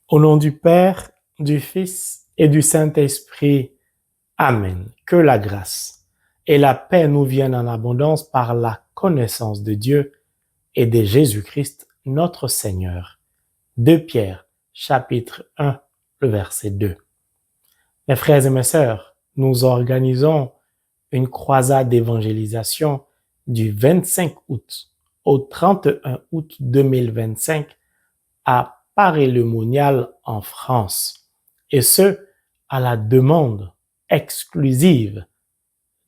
Au nom du Père, du Fils et du Saint-Esprit. Amen. Que la grâce et la paix nous viennent en abondance par la connaissance de Dieu et de Jésus-Christ, notre Seigneur. 2 Pierre, chapitre 1, le verset 2. Mes frères et mes sœurs, nous organisons une croisade d'évangélisation du 25 août au 31 août 2025 à Paray-le-Monial en France, et ce, à la demande exclusive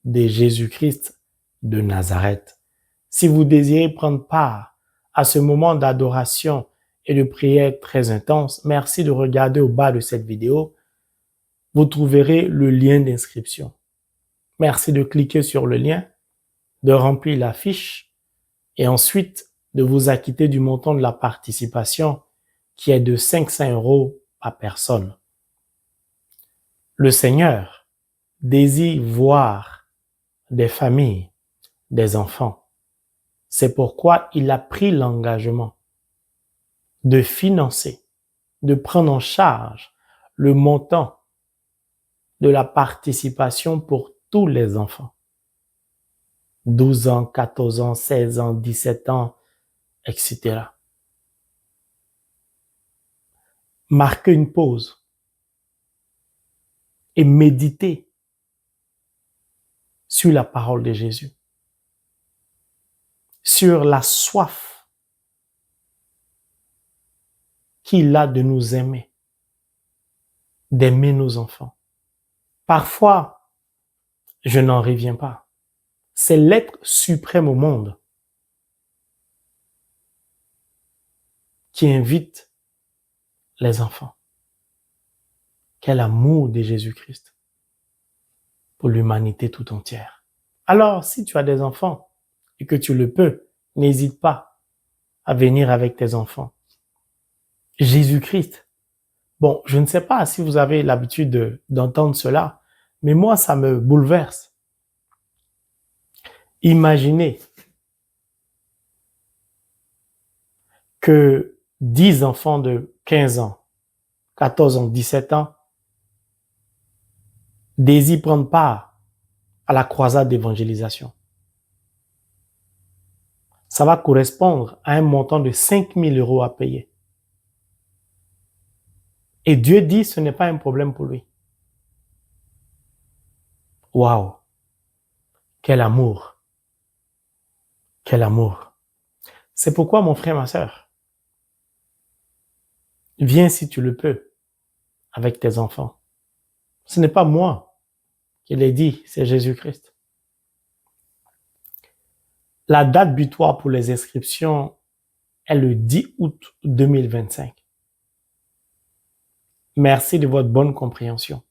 de Jésus-Christ de Nazareth. Si vous désirez prendre part à ce moment d'adoration et de prière très intense, merci de regarder au bas de cette vidéo. Vous trouverez le lien d'inscription. Merci de cliquer sur le lien, de remplir la fiche et ensuite de vous acquitter du montant de la participation qui est de 500 € par personne. Le Seigneur désire voir des familles, des enfants. C'est pourquoi il a pris l'engagement de financer, de prendre en charge le montant de la participation pour tous les enfants. 12 ans, 14 ans, 16 ans, 17 ans, etc. Marquez une pause et méditez sur la parole de Jésus, sur la soif qu'il a de nous aimer, d'aimer nos enfants. Parfois, je n'en reviens pas. C'est l'être suprême au monde qui invite les enfants. Quel amour de Jésus-Christ pour l'humanité tout entière. Alors, si tu as des enfants et que tu le peux, n'hésite pas à venir avec tes enfants. Jésus-Christ. Bon, je ne sais pas si vous avez l'habitude d'entendre cela, mais moi, ça me bouleverse. Imaginez que 10 enfants de 15 ans, 14 ans, 17 ans désirent prendre part à la croisade d'évangélisation. Ça va correspondre à un montant de 5 000 € à payer. Et Dieu dit ce n'est pas un problème pour lui. Waouh! Quel amour! Quel amour! C'est pourquoi, mon frère, ma sœur, viens si tu le peux avec tes enfants. Ce n'est pas moi qui l'ai dit, c'est Jésus-Christ. La date butoir pour les inscriptions est le 10 août 2025. Merci de votre bonne compréhension.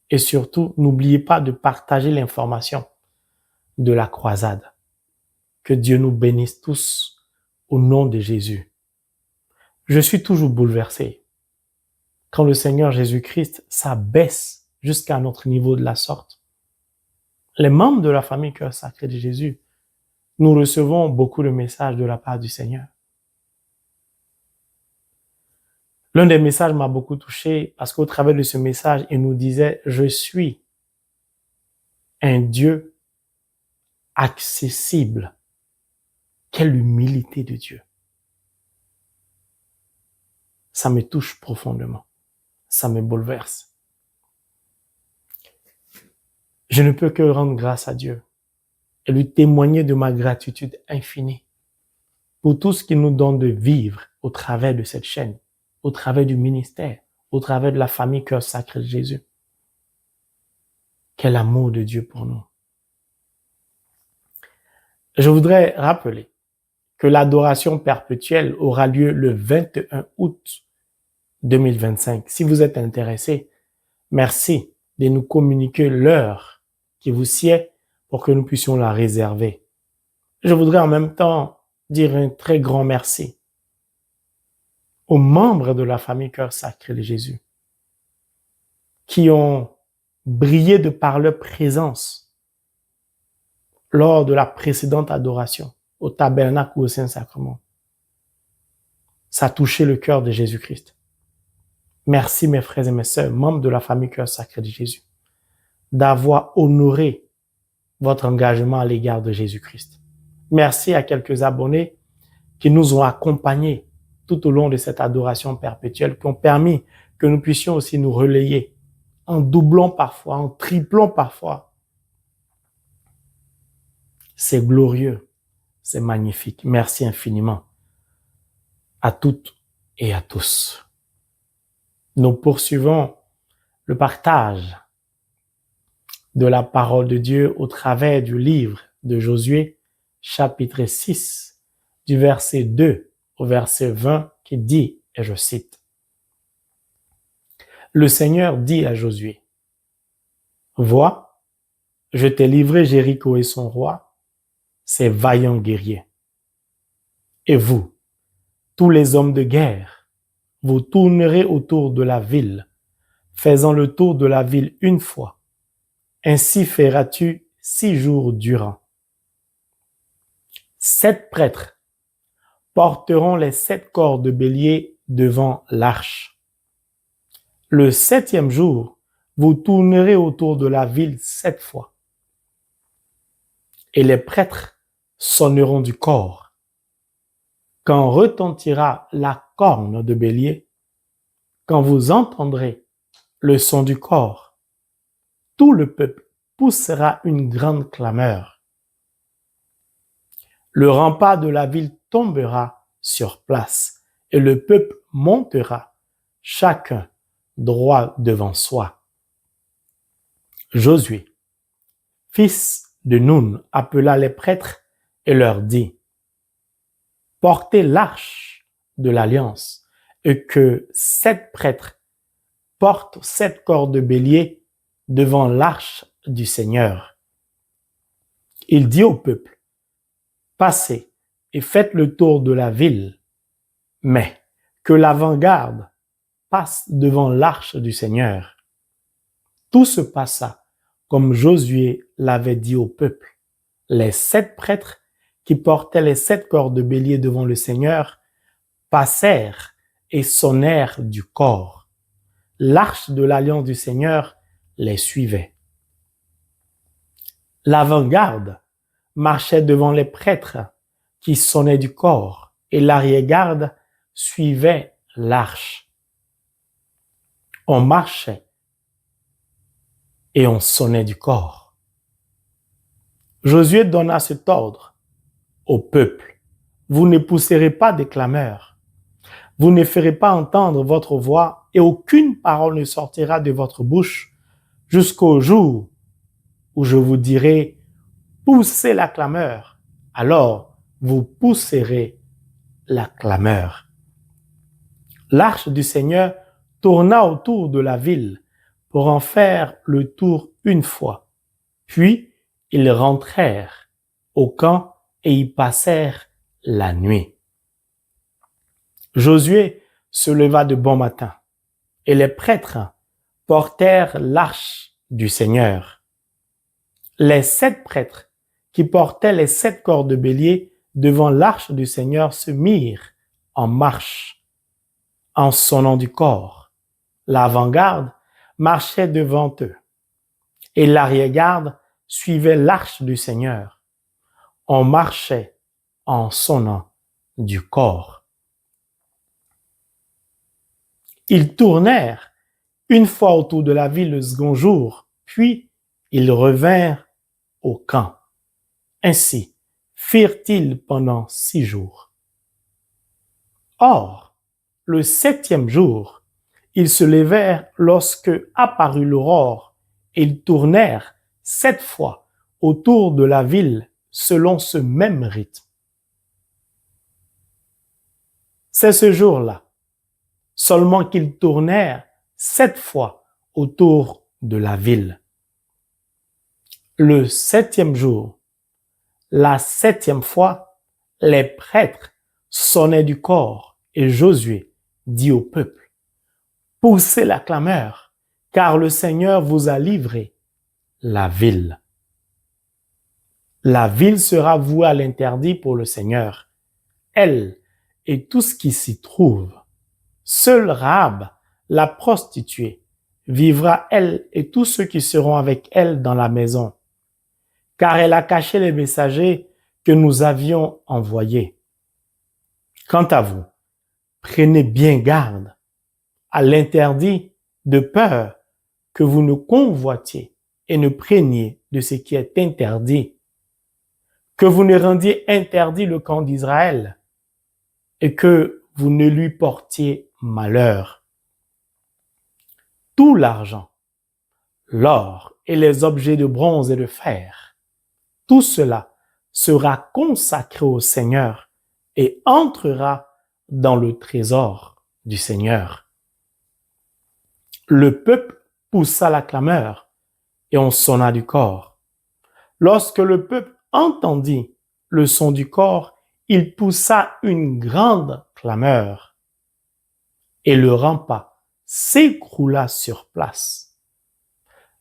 Et surtout, n'oubliez pas de partager l'information de la croisade. Que Dieu nous bénisse tous au nom de Jésus. Je suis toujours bouleversé quand le Seigneur Jésus-Christ s'abaisse jusqu'à notre niveau de la sorte. Les membres de la famille Cœur Sacré de Jésus, nous recevons beaucoup de messages de la part du Seigneur. L'un des messages m'a beaucoup touché parce qu'au travers de ce message, il nous disait « Je suis un Dieu accessible ». Quelle humilité de Dieu. Ça me touche profondément. Ça me bouleverse. Je ne peux que rendre grâce à Dieu et lui témoigner de ma gratitude infinie pour tout ce qu'il nous donne de vivre au travers de cette chaîne, au travers du ministère, au travers de la famille Cœur Sacré de Jésus. Quel amour de Dieu pour nous. Je voudrais rappeler que l'adoration perpétuelle aura lieu le 21 août 2025. Si vous êtes intéressé, merci de nous communiquer l'heure qui vous sied pour que nous puissions la réserver. Je voudrais en même temps dire un très grand merci aux membres de la famille Cœur Sacré de Jésus qui ont brillé de par leur présence lors de la précédente adoration au tabernacle ou au Saint-Sacrement. Ça a touché le cœur de Jésus-Christ. Merci mes frères et mes sœurs, membres de la famille Cœur Sacré de Jésus, d'avoir honoré votre engagement à l'égard de Jésus-Christ. Merci à quelques abonnés qui nous ont accompagnés tout au long de cette adoration perpétuelle, qui ont permis que nous puissions aussi nous relayer en doublant parfois, en triplant parfois. C'est glorieux, c'est magnifique. Merci infiniment à toutes et à tous. Nous poursuivons le partage de la parole de Dieu au travers du livre de Josué, chapitre 6, du verset 2 au verset 20, qui dit, et je cite, « Le Seigneur dit à Josué, « Vois, je t'ai livré Jéricho et son roi, ces vaillants guerriers. Et vous, tous les hommes de guerre, vous tournerez autour de la ville, faisant le tour de la ville une fois. Ainsi feras-tu 6 jours durant. 7 prêtres porteront les 7 corps de bélier devant l'arche. Le 7e jour, vous tournerez autour de la ville 7 fois. Et les prêtres sonneront du cor. Quand retentira la corne de bélier, quand vous entendrez le son du cor, tout le peuple poussera une grande clameur. Le rempart de la ville tombera sur place et le peuple montera, chacun droit devant soi. Josué, fils de Nun, appela les prêtres et leur dit, « Portez l'arche de l'alliance et que 7 prêtres portent 7 corps de bélier devant l'arche du Seigneur. » Il dit au peuple, « Passez et faites le tour de la ville, mais que l'avant-garde passe devant l'arche du Seigneur. » Tout se passa comme Josué l'avait dit au peuple. Les 7 prêtres qui portaient les 7 corps de bélier devant le Seigneur passèrent et sonnèrent du cor. L'arche de l'alliance du Seigneur les suivait. L'avant-garde marchait devant les prêtres qui sonnaient du cor et l'arrière-garde suivait l'arche. On marchait et on sonnait du cor. Josué donna cet ordre au peuple. Vous ne pousserez pas des clameurs. Vous ne ferez pas entendre votre voix et aucune parole ne sortira de votre bouche jusqu'au jour où je vous dirai poussez la clameur. Alors vous pousserez la clameur. L'arche du Seigneur tourna autour de la ville pour en faire le tour une fois. Puis ils rentrèrent au camp et y passèrent la nuit. Josué se leva de bon matin et les prêtres portèrent l'arche du Seigneur. Les 7 prêtres qui portaient les 7 corps de bélier devant l'arche du Seigneur se mirent en marche, en sonnant du cor. L'avant-garde marchait devant eux et l'arrière-garde suivait l'arche du Seigneur. On marchait en sonnant du cor. Ils tournèrent une fois autour de la ville le second jour, puis ils revinrent au camp. Ainsi firent-ils pendant 6 jours. Or, le 7e jour, ils se levèrent lorsque apparut l'aurore et ils tournèrent 7 fois autour de la ville selon ce même rythme. C'est ce jour-là seulement qu'ils tournèrent 7 fois autour de la ville. Le 7e jour, la 7e fois, les prêtres sonnaient du cor et Josué dit au peuple, « Poussez la clameur, car le Seigneur vous a livré la ville. » La ville sera vouée à l'interdit pour le Seigneur, elle et tout ce qui s'y trouve. Seul Rahab la prostituée, vivra elle et tous ceux qui seront avec elle dans la maison, car elle a caché les messagers que nous avions envoyés. Quant à vous, prenez bien garde à l'interdit de peur que vous ne convoitiez et ne preniez de ce qui est interdit, que vous ne rendiez interdit le camp d'Israël et que vous ne lui portiez malheur. Tout l'argent, l'or et les objets de bronze et de fer, tout cela sera consacré au Seigneur et entrera dans le trésor du Seigneur. Le peuple poussa la clameur et on sonna du cor. Lorsque le peuple entendit le son du cor, il poussa une grande clameur et le rempart s'écroula sur place.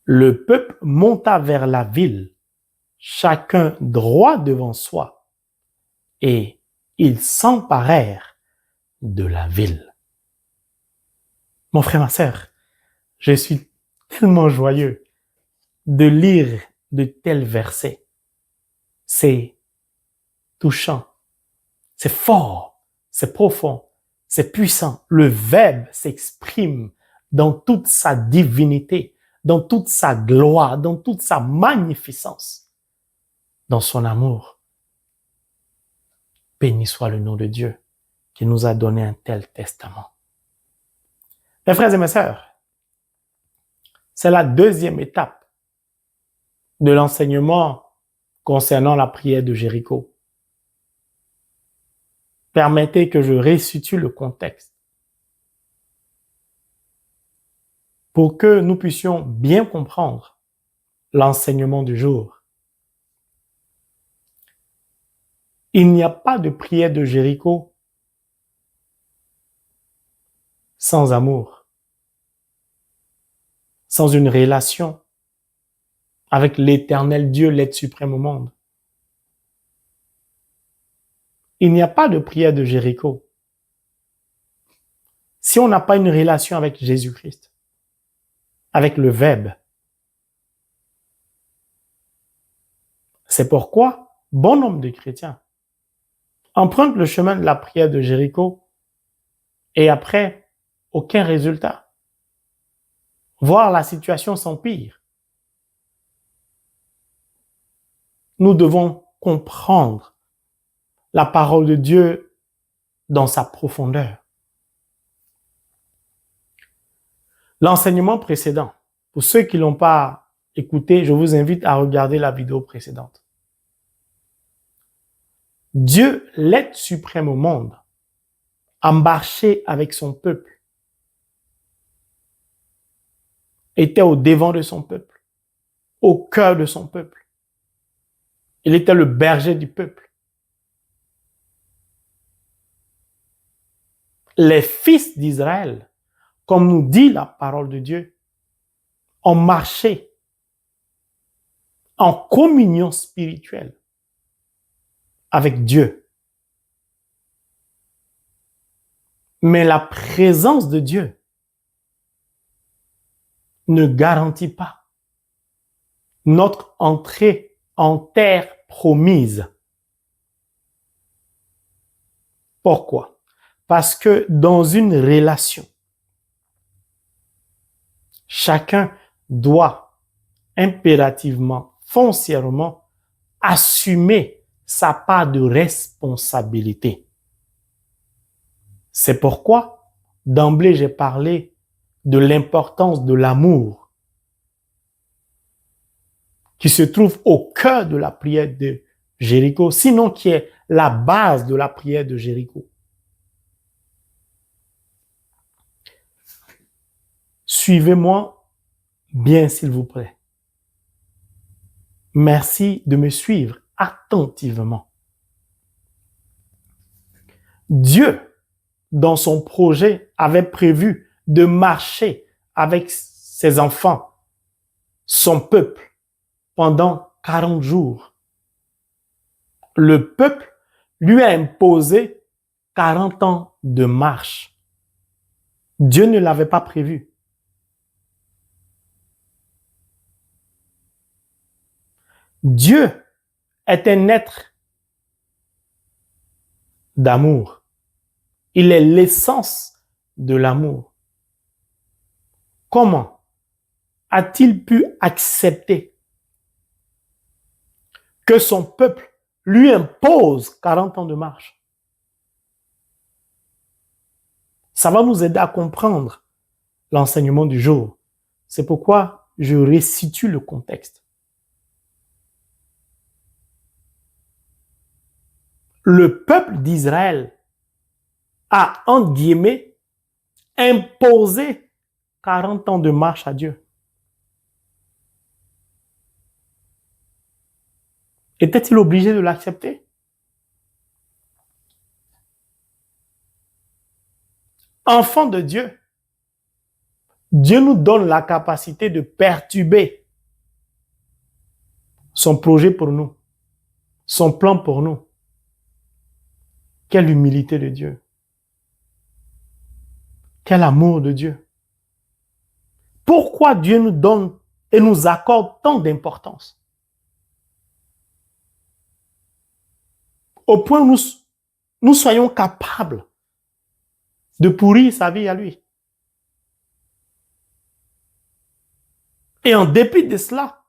Le peuple monta vers la ville, chacun droit devant soi, et ils s'emparèrent de la ville. Mon frère, ma sœur, je suis tellement joyeux de lire de tels versets. C'est touchant, c'est fort, c'est profond, c'est puissant. Le Verbe s'exprime dans toute sa divinité, dans toute sa gloire, dans toute sa magnificence, dans son amour. Béni soit le nom de Dieu qui nous a donné un tel testament. Mes frères et mes sœurs, c'est la deuxième étape de l'enseignement concernant la prière de Jéricho. Permettez que je resitue le contexte pour que nous puissions bien comprendre l'enseignement du jour. Il n'y a pas de prière de Jéricho sans amour, sans une relation avec l'éternel Dieu, l'être suprême au monde. Il n'y a pas de prière de Jéricho si on n'a pas une relation avec Jésus-Christ, avec le Verbe. C'est pourquoi bon nombre de chrétiens empruntent le chemin de la prière de Jéricho et après, aucun résultat. Voire la situation s'empire. Nous devons comprendre la parole de Dieu dans sa profondeur. L'enseignement précédent, pour ceux qui ne l'ont pas écouté, je vous invite à regarder la vidéo précédente. Dieu, l'être suprême au monde, a marché avec son peuple, était au devant de son peuple, au cœur de son peuple. Il était le berger du peuple. Les fils d'Israël, comme nous dit la parole de Dieu, ont marché en communion spirituelle avec Dieu. Mais la présence de Dieu ne garantit pas notre entrée en terre promise. Pourquoi? Parce que dans une relation, chacun doit impérativement, foncièrement, assumer sa part de responsabilité. C'est pourquoi, d'emblée, j'ai parlé de l'importance de l'amour qui se trouve au cœur de la prière de Jéricho, sinon qui est la base de la prière de Jéricho. Suivez-moi bien, s'il vous plaît. Merci de me suivre attentivement. Dieu, dans son projet, avait prévu de marcher avec ses enfants, son peuple, pendant 40 jours. Le peuple lui a imposé 40 ans de marche. Dieu ne l'avait pas prévu. Dieu est un être d'amour. Il est l'essence de l'amour. Comment a-t-il pu accepter que son peuple lui impose 40 ans de marche? Ça va nous aider à comprendre l'enseignement du jour. C'est pourquoi je resitue le contexte. Le peuple d'Israël a, entre guillemets, imposé 40 ans de marche à Dieu. Était-il obligé de l'accepter? Enfant de Dieu, Dieu nous donne la capacité de perturber son projet pour nous, son plan pour nous. Quelle humilité de Dieu. Quel amour de Dieu. Pourquoi Dieu nous donne et nous accorde tant d'importance? Au point où nous soyons capables de pourrir sa vie à lui. Et en dépit de cela,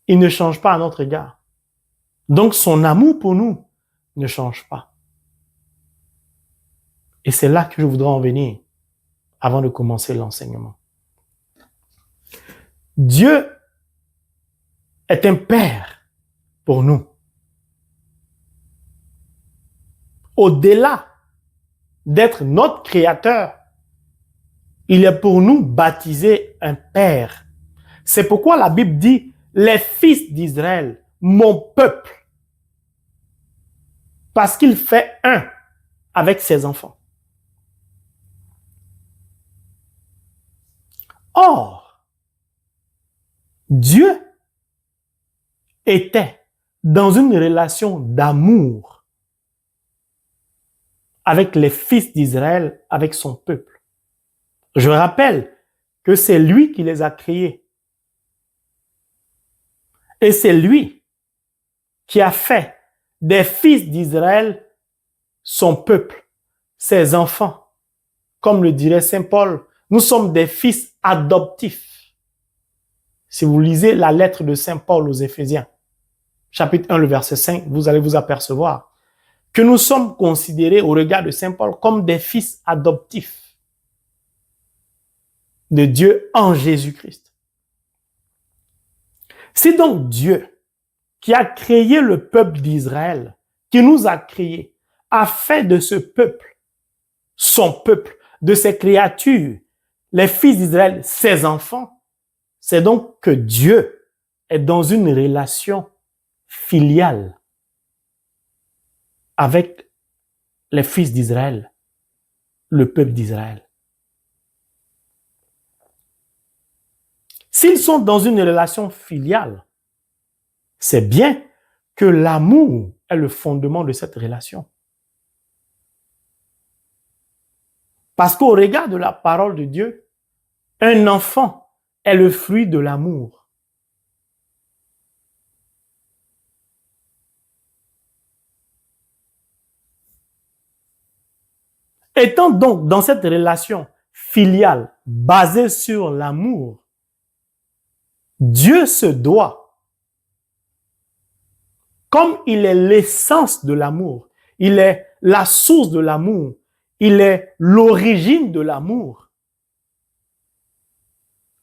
il ne change pas à notre égard. Donc son amour pour nous ne change pas. Et c'est là que je voudrais en venir avant de commencer l'enseignement. Dieu est un père pour nous. Au-delà d'être notre créateur, il est pour nous baptisé un père. C'est pourquoi la Bible dit « les fils d'Israël, mon peuple », parce qu'il fait un avec ses enfants. Or, Dieu était dans une relation d'amour avec les fils d'Israël, avec son peuple. Je rappelle que c'est lui qui les a créés. Et c'est lui qui a fait des fils d'Israël son peuple, ses enfants. Comme le dirait Saint Paul, nous sommes des fils adoptifs. Si vous lisez la lettre de Saint Paul aux Éphésiens, chapitre 1, le verset 5, vous allez vous apercevoir que nous sommes considérés au regard de Saint Paul comme des fils adoptifs de Dieu en Jésus-Christ. C'est donc Dieu qui a créé le peuple d'Israël, qui nous a créés, a fait de ce peuple, son peuple, de ses créatures, les fils d'Israël, ses enfants. C'est donc que Dieu est dans une relation filiale avec les fils d'Israël, le peuple d'Israël. S'ils sont dans une relation filiale, c'est bien que l'amour est le fondement de cette relation. Parce qu'au regard de la parole de Dieu, un enfant est le fruit de l'amour. Étant donc dans cette relation filiale basée sur l'amour, Dieu se doit, comme il est l'essence de l'amour, il est la source de l'amour, il est l'origine de l'amour,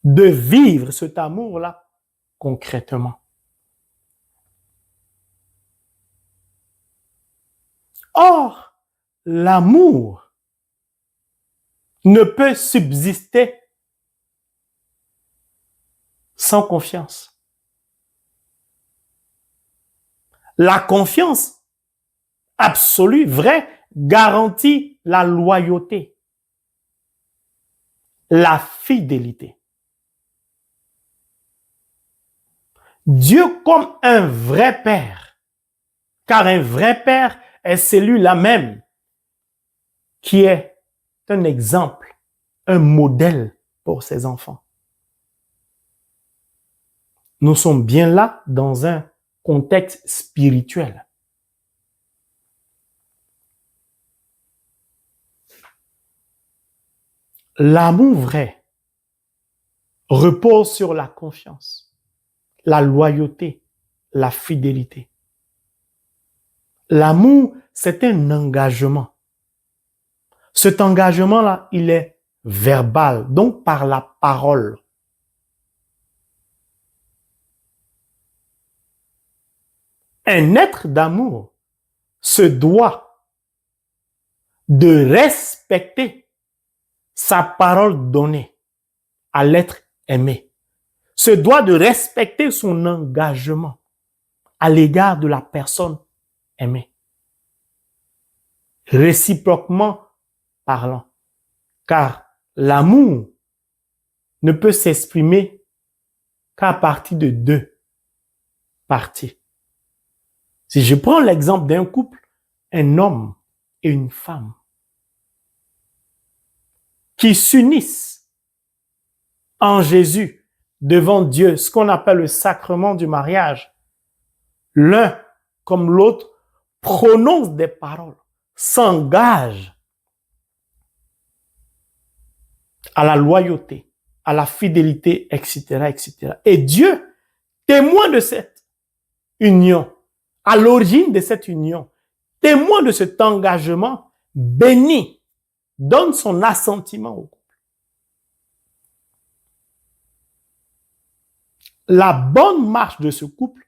de vivre cet amour-là concrètement. Or, l'amour ne peut subsister sans confiance. La confiance absolue, vraie, garantit la loyauté, la fidélité. Dieu comme un vrai père, car un vrai père est celui-là même qui est un exemple, un modèle pour ses enfants. Nous sommes bien là dans un contexte spirituel. L'amour vrai repose sur la confiance, la loyauté, la fidélité. L'amour, c'est un engagement. Cet engagement-là, il est verbal, donc par la parole. Un être d'amour se doit de respecter sa parole donnée à l'être aimé, se doit de respecter son engagement à l'égard de la personne aimée. Réciproquement parlant, car l'amour ne peut s'exprimer qu'à partir de deux parties. Si je prends l'exemple d'un couple, un homme et une femme qui s'unissent en Jésus devant Dieu, ce qu'on appelle le sacrement du mariage, l'un comme l'autre prononce des paroles, s'engage à la loyauté, à la fidélité, etc., etc. Et Dieu, témoin de cette union, à l'origine de cette union, témoin de cet engagement, bénit, donne son assentiment au couple. La bonne marche de ce couple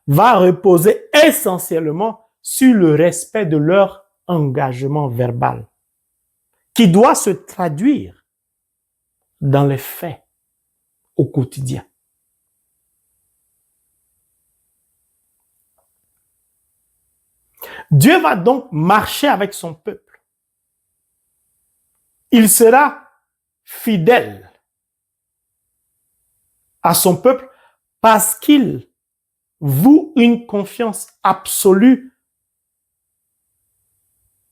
va reposer essentiellement sur le respect de leur engagement verbal, qui doit se traduire dans les faits au quotidien. Dieu va donc marcher avec son peuple. Il sera fidèle à son peuple parce qu'il voue une confiance absolue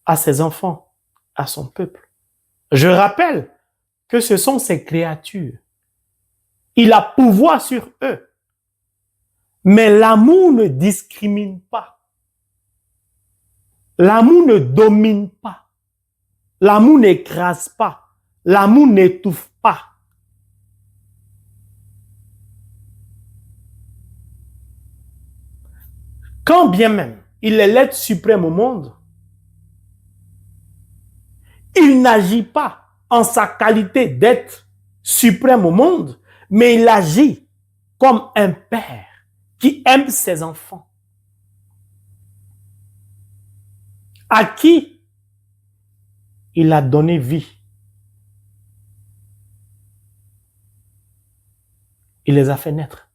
à ses enfants, à son peuple. Je rappelle que ce sont ses créatures. Il a pouvoir sur eux. Mais l'amour ne discrimine pas. L'amour ne domine pas. L'amour n'écrase pas. L'amour n'étouffe pas. Quand bien même il est l'être suprême au monde, il n'agit pas en sa qualité d'être suprême au monde, mais il agit comme un père qui aime ses enfants, à qui il a donné vie. Il les a fait naître.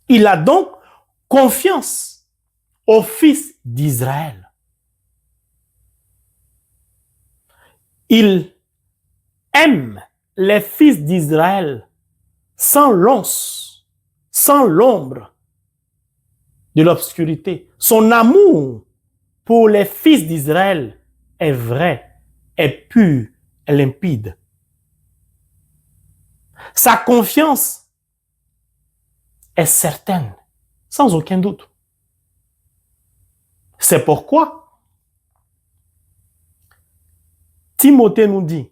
Il a donc confiance aux fils d'Israël. Il aime les fils d'Israël sans l'once, sans l'ombre de l'obscurité. Son amour pour les fils d'Israël est vrai, est pur, est limpide. Sa confiance est certaine, sans aucun doute. C'est pourquoi Timothée nous dit,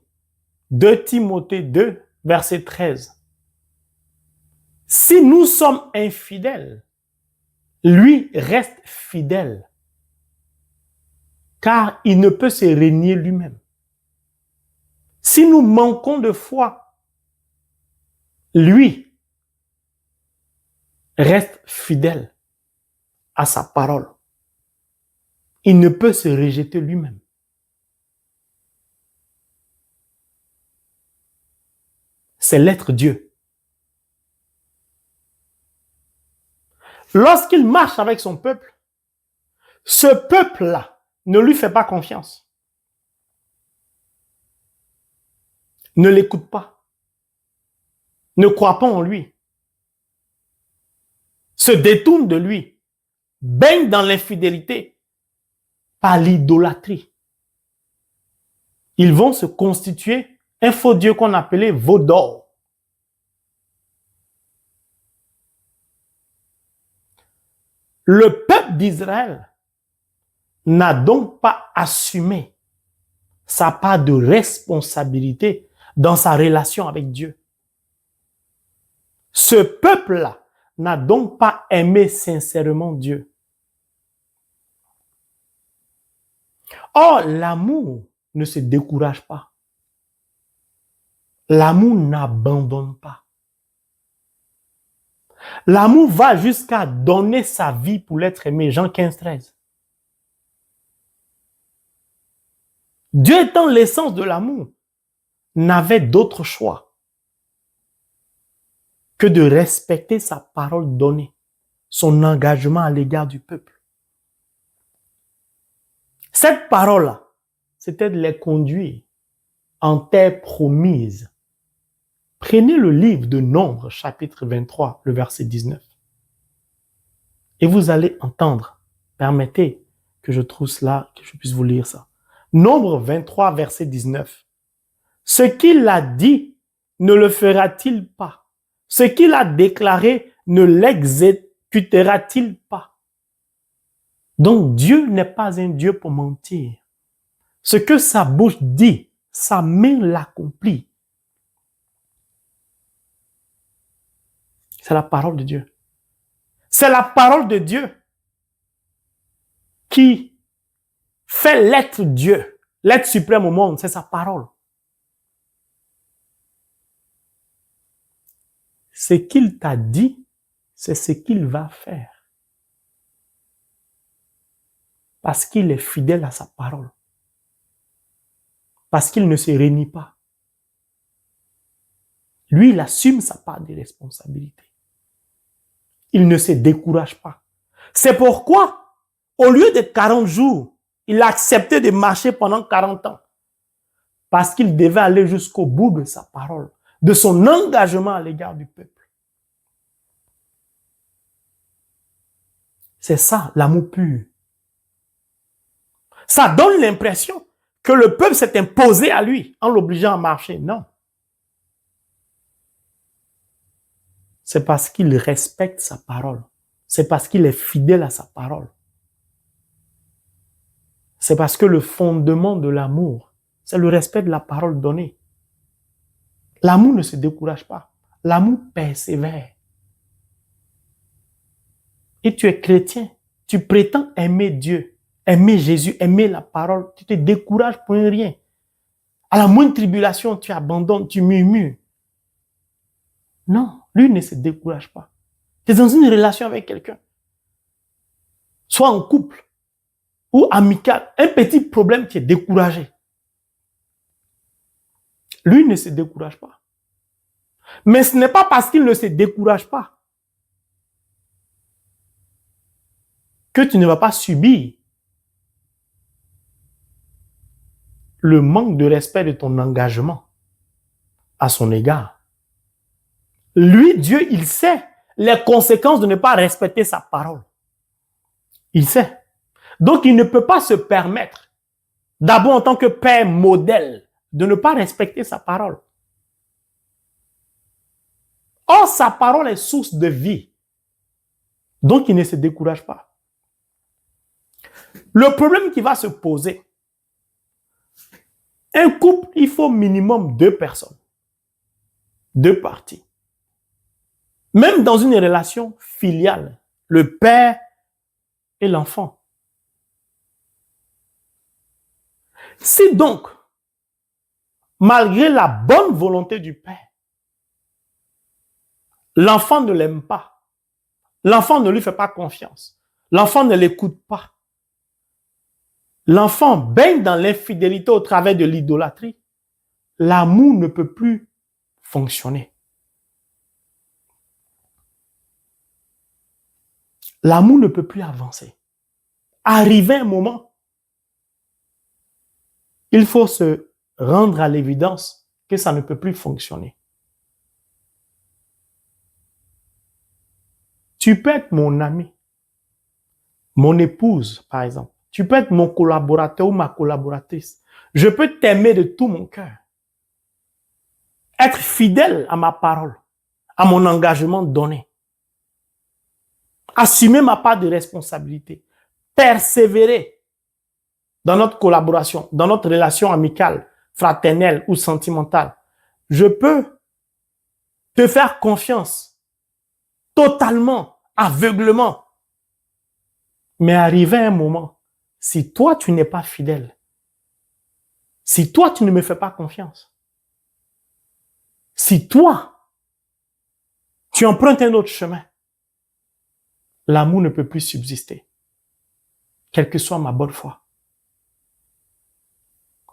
2 Timothée 2, verset 13, « Si nous sommes infidèles, lui reste fidèle, car il ne peut se renier lui-même. Si nous manquons de foi, lui reste fidèle à sa parole. Il ne peut se rejeter lui-même. C'est l'être Dieu. Lorsqu'il marche avec son peuple, ce peuple-là ne lui fait pas confiance. Ne l'écoute pas. Ne croit pas en lui. Se détourne de lui. Baigne dans l'infidélité par l'idolâtrie. ils vont se constituer un faux Dieu qu'on appelait veau d'or. Le peuple d'Israël n'a donc pas assumé sa part de responsabilité dans sa relation avec Dieu. Ce peuple-là n'a donc pas aimé sincèrement Dieu. Or, l'amour ne se décourage pas. L'amour n'abandonne pas. L'amour va jusqu'à donner sa vie pour l'être aimé. Jean 15, 13. Dieu étant l'essence de l'amour, n'avait d'autre choix que de respecter sa parole donnée, son engagement à l'égard du peuple. Cette parole-là, c'était de les conduire en terre promise. Prenez le livre de Nombres, chapitre 23, le verset 19. Et vous allez entendre. Permettez que je trouve cela, que je puisse vous lire ça. Nombre 23, verset 19. Ce qu'il a dit, ne le fera-t-il pas? Ce qu'il a déclaré, ne l'exécutera-t-il pas? Donc Dieu n'est pas un Dieu pour mentir. Ce que sa bouche dit, sa main l'accomplit. C'est la parole de Dieu. C'est la parole de Dieu qui fait l'être Dieu, l'être suprême au monde, c'est sa parole. Ce qu'il t'a dit, c'est ce qu'il va faire. Parce qu'il est fidèle à sa parole. Parce qu'il ne se renie pas. Lui, il assume sa part de responsabilité. Il ne se décourage pas. C'est pourquoi, au lieu de 40 jours, il a accepté de marcher pendant 40 ans. Parce qu'il devait aller jusqu'au bout de sa parole, de son engagement à l'égard du peuple. C'est ça, l'amour pur. Ça donne l'impression que le peuple s'est imposé à lui en l'obligeant à marcher. Non. C'est parce qu'il respecte sa parole. C'est parce qu'il est fidèle à sa parole. C'est parce que le fondement de l'amour, c'est le respect de la parole donnée. L'amour ne se décourage pas. L'amour persévère. Et tu es chrétien. Tu prétends aimer Dieu, aimer Jésus, aimer la parole. Tu te décourages pour rien. À la moindre tribulation, tu abandonnes, tu murmures. Non, lui ne se décourage pas. Tu es dans une relation avec quelqu'un. Soit en couple ou amical. Un petit problème, tu es découragé. Lui ne se décourage pas. Mais ce n'est pas parce qu'il ne se décourage pas que tu ne vas pas subir le manque de respect de ton engagement à son égard. Lui, Dieu, il sait les conséquences de ne pas respecter sa parole. Il sait. Donc, il ne peut pas se permettre, d'abord en tant que père modèle, de ne pas respecter sa parole. Or, sa parole est source de vie. Donc, il ne se décourage pas. Le problème qui va se poser, un couple, il faut minimum 2 personnes, 2 parties. Même dans une relation filiale, le père et l'enfant. Si donc, malgré la bonne volonté du père, l'enfant ne l'aime pas, l'enfant ne lui fait pas confiance, l'enfant ne l'écoute pas, l'enfant baigne dans l'infidélité au travers de l'idolâtrie, l'amour ne peut plus fonctionner. L'amour ne peut plus avancer. Arrivé un moment, il faut se rendre à l'évidence que ça ne peut plus fonctionner. Tu peux être mon ami, mon épouse, par exemple. Tu peux être mon collaborateur ou ma collaboratrice. Je peux t'aimer de tout mon cœur. Être fidèle à ma parole, à mon engagement donné. Assumer ma part de responsabilité. Persévérer dans notre collaboration, dans notre relation amicale, fraternelle ou sentimentale. Je peux te faire confiance totalement, aveuglement. Mais arrivé à un moment, si toi tu n'es pas fidèle, si toi tu ne me fais pas confiance, si toi tu empruntes un autre chemin, l'amour ne peut plus subsister, quelle que soit ma bonne foi.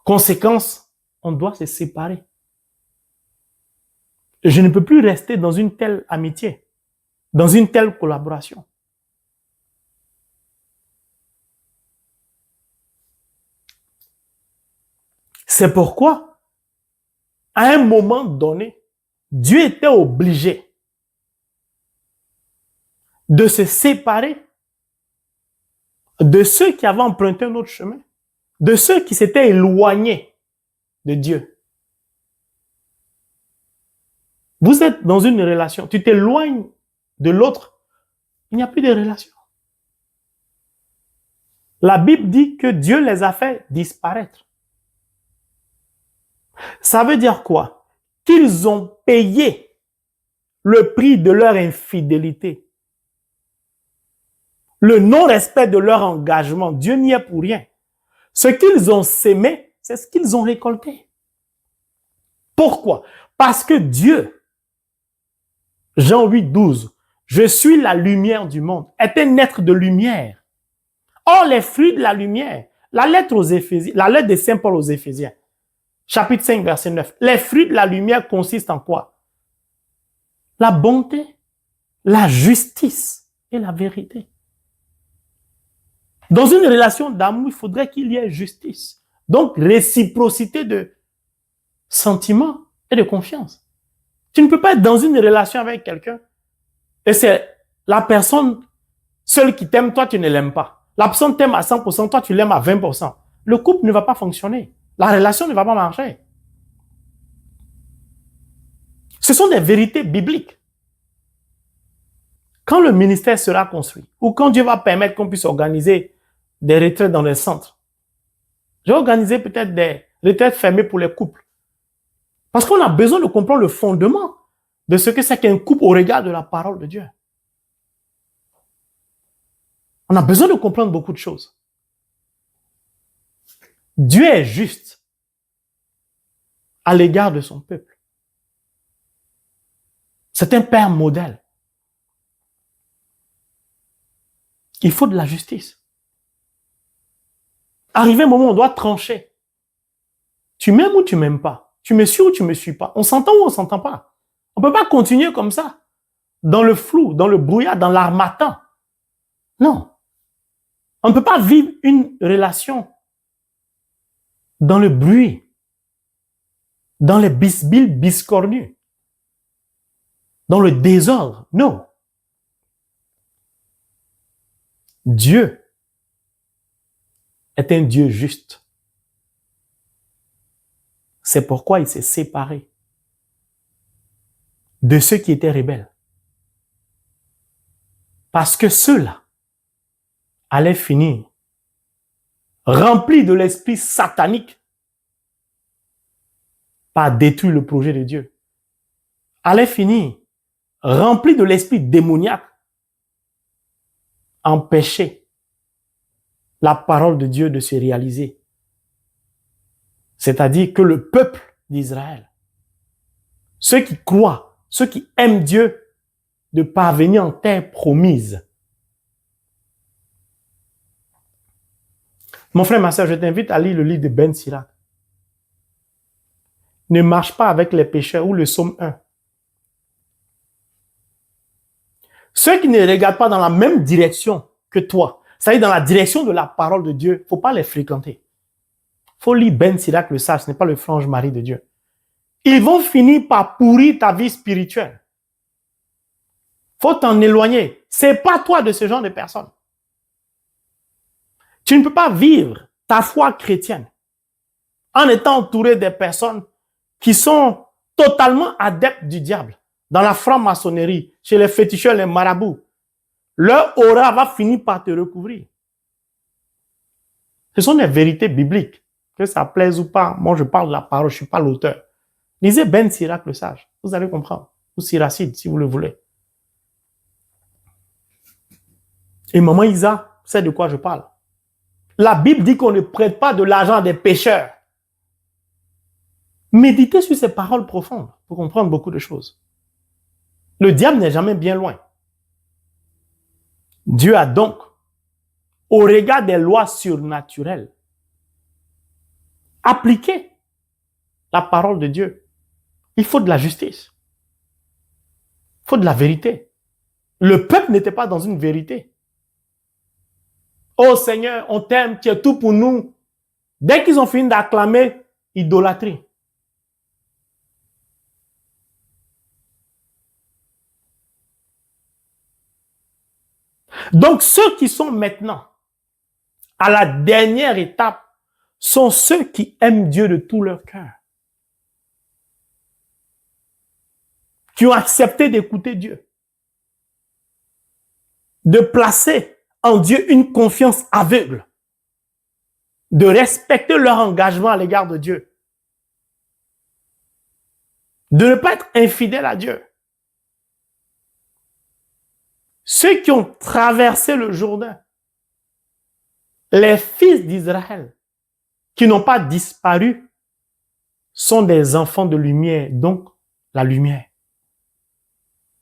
Conséquence, on doit se séparer. Je ne peux plus rester dans une telle amitié, dans une telle collaboration. C'est pourquoi, à un moment donné, Dieu était obligé de se séparer de ceux qui avaient emprunté un autre chemin, de ceux qui s'étaient éloignés de Dieu. Vous êtes dans une relation, tu t'éloignes de l'autre, il n'y a plus de relation. La Bible dit que Dieu les a fait disparaître. Ça veut dire quoi? Qu'ils ont payé le prix de leur infidélité. Le non-respect de leur engagement. Dieu n'y est pour rien. Ce qu'ils ont sémé, c'est ce qu'ils ont récolté. Pourquoi? Parce que Dieu, Jean 8, 12, je suis la lumière du monde, est un être de lumière. Or, les fruits de la lumière, la lettre de Saint Paul aux Éphésiens, chapitre 5, verset 9, les fruits de la lumière consistent en quoi? La bonté, la justice et la vérité. Dans une relation d'amour, il faudrait qu'il y ait justice. Donc, réciprocité de sentiments et de confiance. Tu ne peux pas être dans une relation avec quelqu'un et c'est la personne seule qui t'aime, toi tu ne l'aimes pas. La personne t'aime à 100%, toi tu l'aimes à 20%. Le couple ne va pas fonctionner. La relation ne va pas marcher. Ce sont des vérités bibliques. Quand le ministère sera construit, ou quand Dieu va permettre qu'on puisse organiser des retraites dans les centres, je vais organiser peut-être des retraites fermées pour les couples. Parce qu'on a besoin de comprendre le fondement de ce que c'est qu'un couple au regard de la parole de Dieu. On a besoin de comprendre beaucoup de choses. Dieu est juste à l'égard de son peuple. C'est un père modèle. Il faut de la justice. Arrivé un moment où on doit trancher. Tu m'aimes ou tu m'aimes pas? Tu me suis ou tu me suis pas? On s'entend ou on s'entend pas? On peut pas continuer comme ça. Dans le flou, dans le brouillard, dans l'armatan. Non. On ne peut pas vivre une relation dans le bruit, dans les bisbilles biscornus, dans le désordre. Non. Dieu est un Dieu juste. C'est pourquoi il s'est séparé de ceux qui étaient rebelles. Parce que ceux-là allaient finir remplis de l'esprit satanique par détruire le projet de Dieu. Allaient finir remplis de l'esprit démoniaque, empêcher la parole de Dieu de se réaliser. C'est-à-dire que le peuple d'Israël, ceux qui croient, ceux qui aiment Dieu, de parvenir en terre promise. Mon frère, ma soeur, je t'invite à lire le livre de Ben Sirac. Ne marche pas avec les pécheurs ou le psaume 1. Ceux qui ne regardent pas dans la même direction que toi, c'est-à-dire dans la direction de la parole de Dieu, il ne faut pas les fréquenter. Il faut lire Ben Sirac le sage, ce n'est pas le frange mari de Dieu. Ils vont finir par pourrir ta vie spirituelle. Il faut t'en éloigner. Ce n'est pas toi de ce genre de personne. Tu ne peux pas vivre ta foi chrétienne en étant entouré des personnes qui sont totalement adeptes du diable. Dans la franc-maçonnerie, chez les féticheurs, les marabouts, leur aura va finir par te recouvrir. Ce sont des vérités bibliques. Que ça plaise ou pas, moi je parle de la parole, je ne suis pas l'auteur. Lisez Ben Sirac le sage, vous allez comprendre. Ou Siracide, si vous le voulez. Et maman Isa sait de quoi je parle. La Bible dit qu'on ne prête pas de l'argent à des pécheurs. Méditez sur ces paroles profondes pour comprendre beaucoup de choses. Le diable n'est jamais bien loin. Dieu a donc, au regard des lois surnaturelles, appliqué la parole de Dieu. Il faut de la justice. Il faut de la vérité. Le peuple n'était pas dans une vérité. Oh Seigneur, on t'aime, tu es tout pour nous. Dès qu'ils ont fini d'acclamer, idolâtrie. Donc ceux qui sont maintenant à la dernière étape sont ceux qui aiment Dieu de tout leur cœur. Qui ont accepté d'écouter Dieu. De placer en Dieu une confiance aveugle. De respecter leur engagement à l'égard de Dieu. De ne pas être infidèle à Dieu. Ceux qui ont traversé le Jourdain, les fils d'Israël, qui n'ont pas disparu, sont des enfants de lumière, donc la lumière.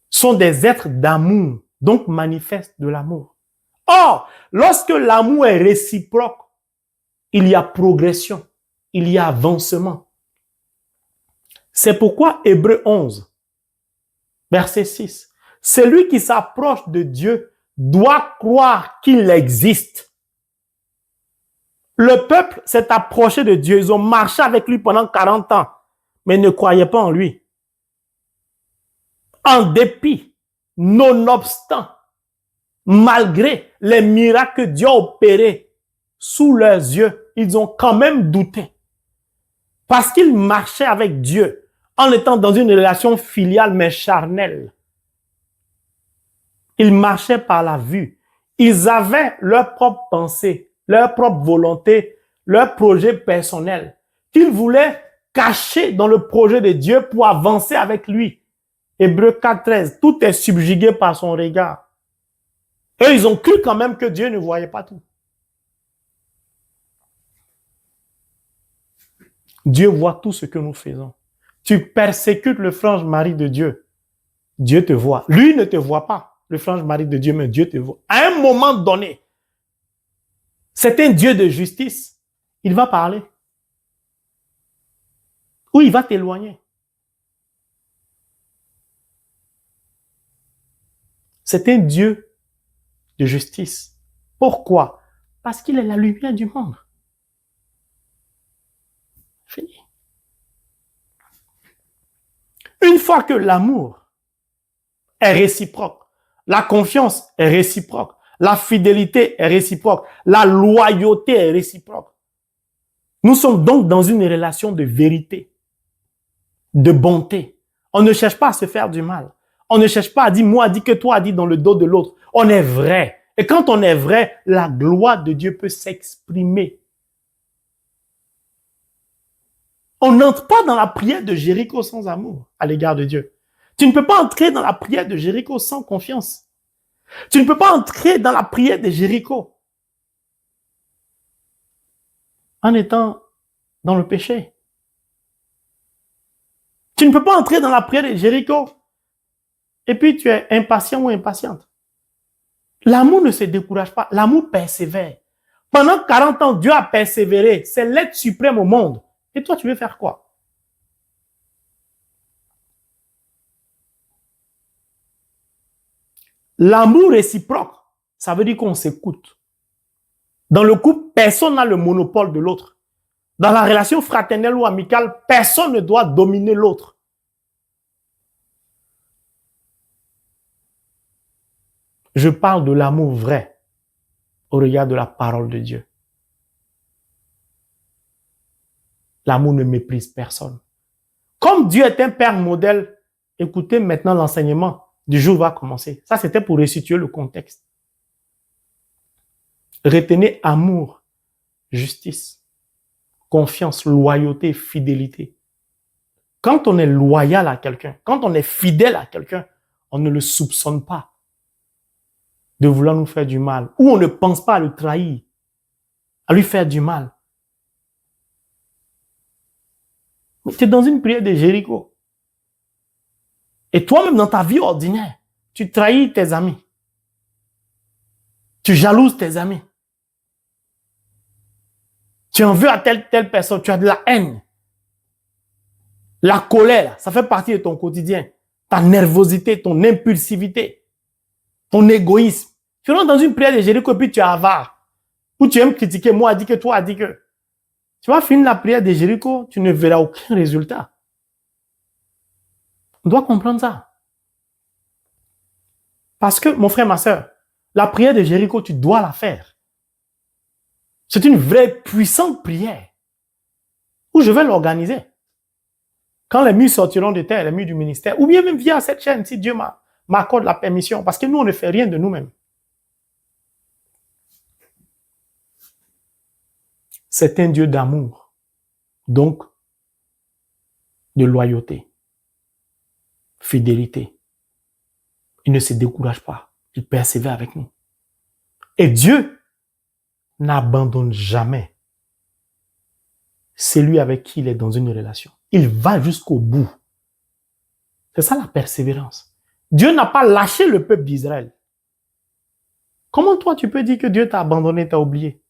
Sont des êtres d'amour, donc manifestent de l'amour. Or, lorsque l'amour est réciproque, il y a progression, il y a avancement. C'est pourquoi Hébreux 11, verset 6, celui qui s'approche de Dieu doit croire qu'il existe. Le peuple s'est approché de Dieu, ils ont marché avec lui pendant 40 ans, mais ne croyaient pas en lui. En dépit, nonobstant, malgré les miracles que Dieu a opérés sous leurs yeux, ils ont quand même douté. Parce qu'ils marchaient avec Dieu en étant dans une relation filiale mais charnelle. Ils marchaient par la vue. Ils avaient leur propre pensée, leur propre volonté, leur projet personnel qu'ils voulaient cacher dans le projet de Dieu pour avancer avec lui. Hébreux 4.13, tout est subjugué par son regard. Eux, ils ont cru quand même que Dieu ne voyait pas tout. Dieu voit tout ce que nous faisons. Tu persécutes le frange mari de Dieu. Dieu te voit. Lui ne te voit pas, le frange mari de Dieu, mais Dieu te voit. À un moment donné, c'est un Dieu de justice. Il va parler. Ou il va t'éloigner. C'est un Dieu de justice. Pourquoi? Parce qu'il est la lumière du monde. Fini. Une fois que l'amour est réciproque, la confiance est réciproque, la fidélité est réciproque, la loyauté est réciproque. Nous sommes donc dans une relation de vérité, de bonté. On ne cherche pas à se faire du mal. On ne cherche pas à dire moi, dit que toi, dit dans le dos de l'autre. On est vrai. Et quand on est vrai, la gloire de Dieu peut s'exprimer. On n'entre pas dans la prière de Jéricho sans amour à l'égard de Dieu. Tu ne peux pas entrer dans la prière de Jéricho sans confiance. Tu ne peux pas entrer dans la prière de Jéricho en étant dans le péché. Tu ne peux pas entrer dans la prière de Jéricho et puis tu es impatient ou impatiente. L'amour ne se décourage pas, l'amour persévère. Pendant 40 ans, Dieu a persévéré. C'est l'être suprême au monde. Et toi, tu veux faire quoi? L'amour réciproque, ça veut dire qu'on s'écoute. Dans le couple, personne n'a le monopole de l'autre. Dans la relation fraternelle ou amicale, personne ne doit dominer l'autre. Je parle de l'amour vrai au regard de la parole de Dieu. L'amour ne méprise personne. Comme Dieu est un père modèle, écoutez maintenant l'enseignement du jour va commencer. Ça, c'était pour resituer le contexte. Retenez amour, justice, confiance, loyauté, fidélité. Quand on est loyal à quelqu'un, quand on est fidèle à quelqu'un, on ne le soupçonne pas de vouloir nous faire du mal, ou on ne pense pas à le trahir, à lui faire du mal. Mais tu es dans une prière de Jéricho. Et toi-même, dans ta vie ordinaire, tu trahis tes amis. Tu jalouses tes amis. Tu en veux à telle personne, tu as de la haine. La colère, ça fait partie de ton quotidien. Ta nervosité, ton impulsivité, ton égoïsme. Tu rentres dans une prière de Jéricho et puis tu es avare. Ou tu aimes critiquer, moi a dit que, toi a dit que. Tu vas finir la prière de Jéricho, tu ne verras aucun résultat. On doit comprendre ça. Parce que, mon frère, ma soeur, la prière de Jéricho, tu dois la faire. C'est une vraie puissante prière où je vais l'organiser. Quand les murs sortiront de terre, les murs du ministère, ou bien même via cette chaîne, si Dieu m'accorde la permission, parce que nous, on ne fait rien de nous-mêmes. C'est un Dieu d'amour, donc de loyauté, fidélité. Il ne se décourage pas, il persévère avec nous. Et Dieu n'abandonne jamais celui avec qui il est dans une relation. Il va jusqu'au bout. C'est ça la persévérance. Dieu n'a pas lâché le peuple d'Israël. Comment toi tu peux dire que Dieu t'a abandonné, t'a oublié?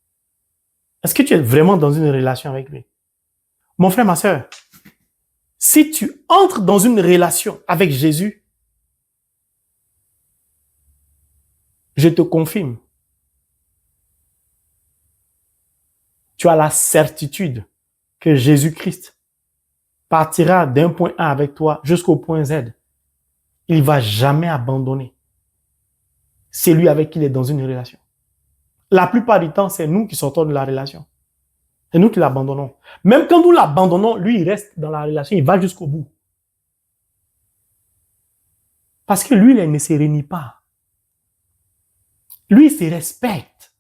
Est-ce que tu es vraiment dans une relation avec lui? Mon frère, ma soeur, si tu entres dans une relation avec Jésus, je te confirme, tu as la certitude que Jésus-Christ partira d'un point A avec toi jusqu'au point Z. Il ne va jamais abandonner celui avec qui il est dans une relation. La plupart du temps, c'est nous qui sortons de la relation. C'est nous qui l'abandonnons. Même quand nous l'abandonnons, lui, il reste dans la relation, il va jusqu'au bout. Parce que lui, il ne se réunit pas. Lui, il se respecte.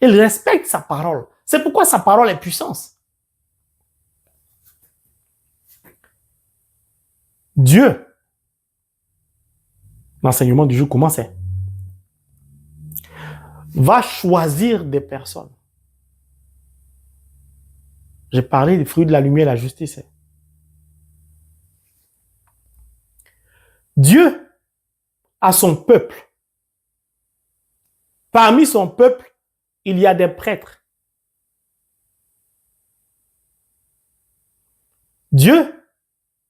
Il respecte sa parole. C'est pourquoi sa parole est puissance. Dieu, l'enseignement du jour commençait, va choisir des personnes. J'ai parlé des fruits de la lumière et de la justice. Dieu a son peuple. Parmi son peuple, il y a des prêtres. Dieu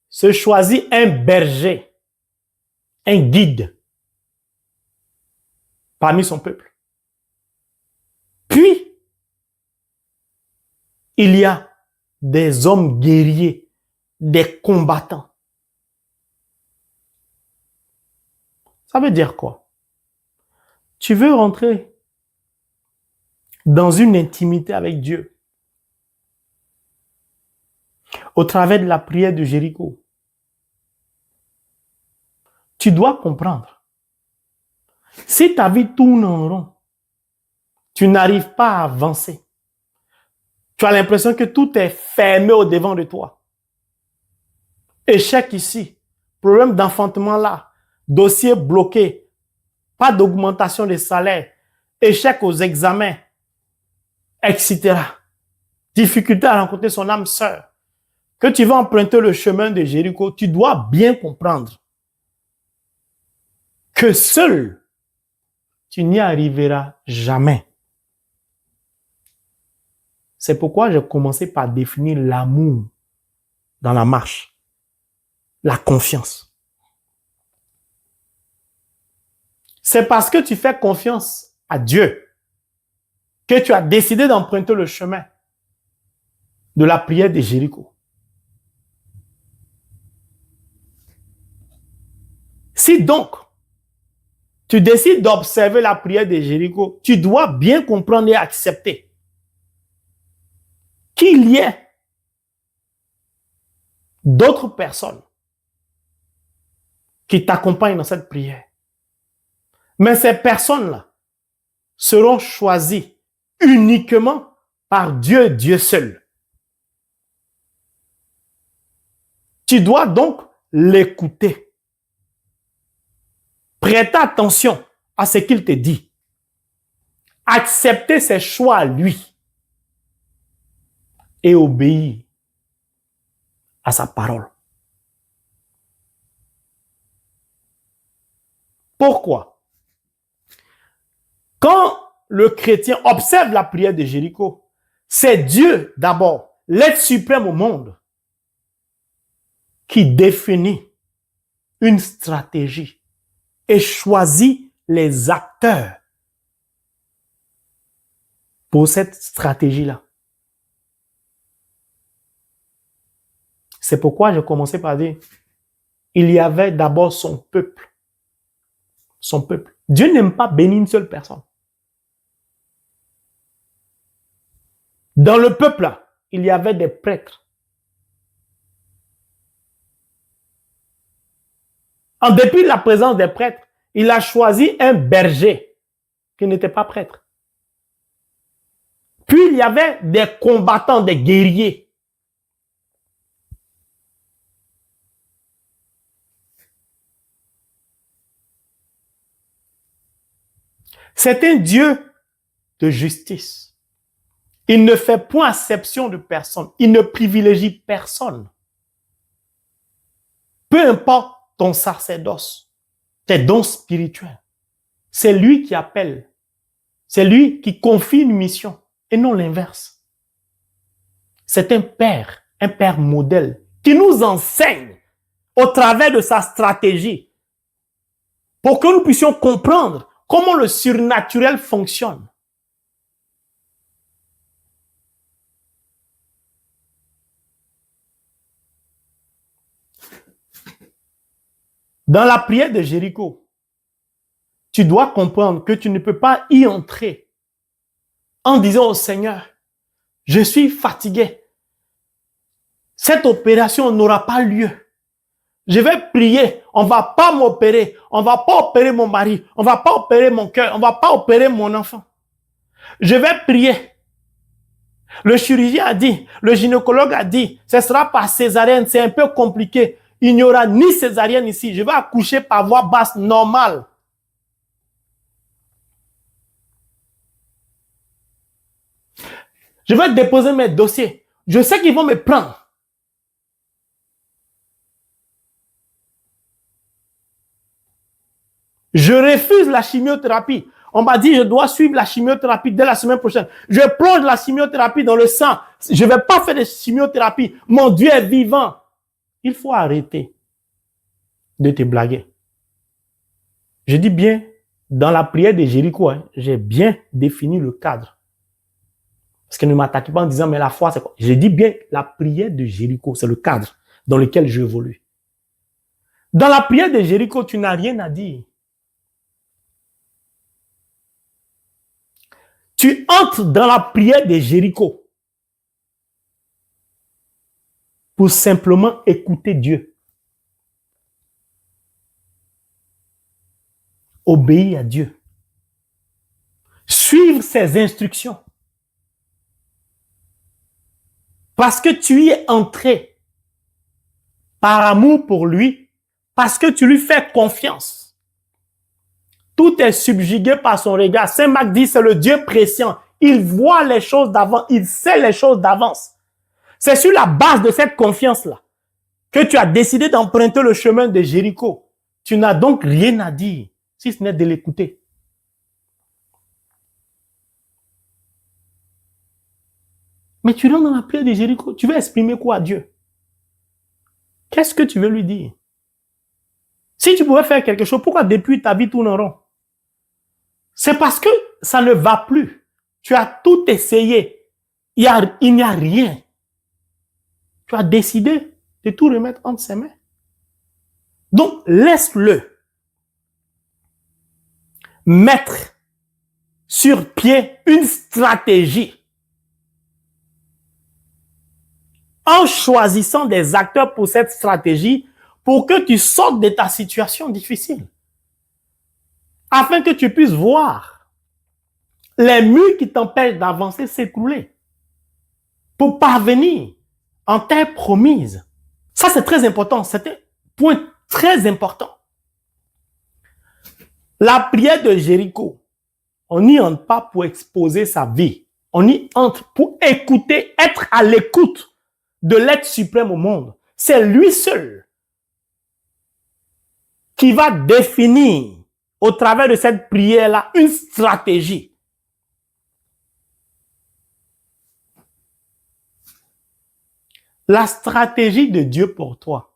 se choisit un berger, un guide parmi son peuple. Puis, il y a des hommes guerriers, des combattants. Ça veut dire quoi? Tu veux rentrer dans une intimité avec Dieu au travers de la prière de Jéricho. Tu dois comprendre. Si ta vie tourne en rond, tu n'arrives pas à avancer. Tu as l'impression que tout est fermé au-devant de toi. Échec ici, problème d'enfantement là, dossier bloqué, pas d'augmentation de salaire, échec aux examens, etc. Difficulté à rencontrer son âme sœur. Que tu vas emprunter le chemin de Jéricho, tu dois bien comprendre que seul, tu n'y arriveras jamais. C'est pourquoi j'ai commencé par définir l'amour dans la marche, la confiance. C'est parce que tu fais confiance à Dieu que tu as décidé d'emprunter le chemin de la prière de Jéricho. Si donc, tu décides d'observer la prière de Jéricho, tu dois bien comprendre et accepter qu'il y ait d'autres personnes qui t'accompagnent dans cette prière. Mais ces personnes-là seront choisies uniquement par Dieu, Dieu seul. Tu dois donc l'écouter. Prêter attention à ce qu'il te dit. Accepter ses choix à lui. Et obéir à sa parole. Pourquoi? Quand le chrétien observe la prière de Jéricho, c'est Dieu d'abord, l'être suprême au monde, qui définit une stratégie et choisit les acteurs pour cette stratégie-là. C'est pourquoi je commençais par dire, il y avait d'abord son peuple. Son peuple. Dieu n'aime pas bénir une seule personne. Dans le peuple, là, il y avait des prêtres. En dépit de la présence des prêtres, il a choisi un berger qui n'était pas prêtre. Puis il y avait des combattants, des guerriers. C'est un Dieu de justice. Il ne fait point exception de personne. Il ne privilégie personne. Peu importe ton sacerdoce, tes dons spirituels, c'est lui qui appelle. C'est lui qui confie une mission et non l'inverse. C'est un père modèle qui nous enseigne au travers de sa stratégie pour que nous puissions comprendre comment le surnaturel fonctionne. Dans la prière de Jéricho, tu dois comprendre que tu ne peux pas y entrer en disant au Seigneur, je suis fatigué. Cette opération n'aura pas lieu. Je vais prier, on ne va pas m'opérer, on ne va pas opérer mon mari, on ne va pas opérer mon cœur, on ne va pas opérer mon enfant. Je vais prier. Le chirurgien a dit, le gynécologue a dit, ce sera par césarienne, c'est un peu compliqué. Il n'y aura ni césarienne ici, je vais accoucher par voie basse normale. Je vais déposer mes dossiers. Je sais qu'ils vont me prendre. Je refuse la chimiothérapie. On m'a dit, je dois suivre la chimiothérapie dès la semaine prochaine. Je plonge la chimiothérapie dans le sang. Je ne vais pas faire de chimiothérapie. Mon Dieu est vivant. Il faut arrêter de te blaguer. Je dis bien, dans la prière de Jéricho, j'ai bien défini le cadre. Parce que ne m'attaquez pas en disant, mais la foi, c'est quoi? Je dis bien, la prière de Jéricho, c'est le cadre dans lequel j'évolue. Dans la prière de Jéricho, tu n'as rien à dire. Tu entres dans la prière de Jéricho pour simplement écouter Dieu. Obéir à Dieu. Suivre ses instructions. Parce que tu y es entré par amour pour lui, parce que tu lui fais confiance. Tout est subjugué par son regard. Saint Marc dit, c'est le Dieu prescient. Il voit les choses d'avant, il sait les choses d'avance. C'est sur la base de cette confiance-là que tu as décidé d'emprunter le chemin de Jéricho. Tu n'as donc rien à dire, si ce n'est de l'écouter. Mais tu rentres dans la prière de Jéricho, tu veux exprimer quoi à Dieu? Qu'est-ce que tu veux lui dire? Si tu pouvais faire quelque chose, pourquoi depuis ta vie tourne en rond? C'est parce que ça ne va plus. Tu as tout essayé. Il n'y a rien. Tu as décidé de tout remettre entre ses mains. Donc, laisse-le mettre sur pied une stratégie en choisissant des acteurs pour cette stratégie pour que tu sortes de ta situation difficile. Afin que tu puisses voir les murs qui t'empêchent d'avancer s'écrouler pour parvenir en terre promise. Ça, c'est très important. C'est un point très important. La prière de Jéricho, on n'y entre pas pour exposer sa vie. On y entre pour écouter, être à l'écoute de l'être suprême au monde. C'est lui seul qui va définir au travers de cette prière-là une stratégie. La stratégie de Dieu pour toi,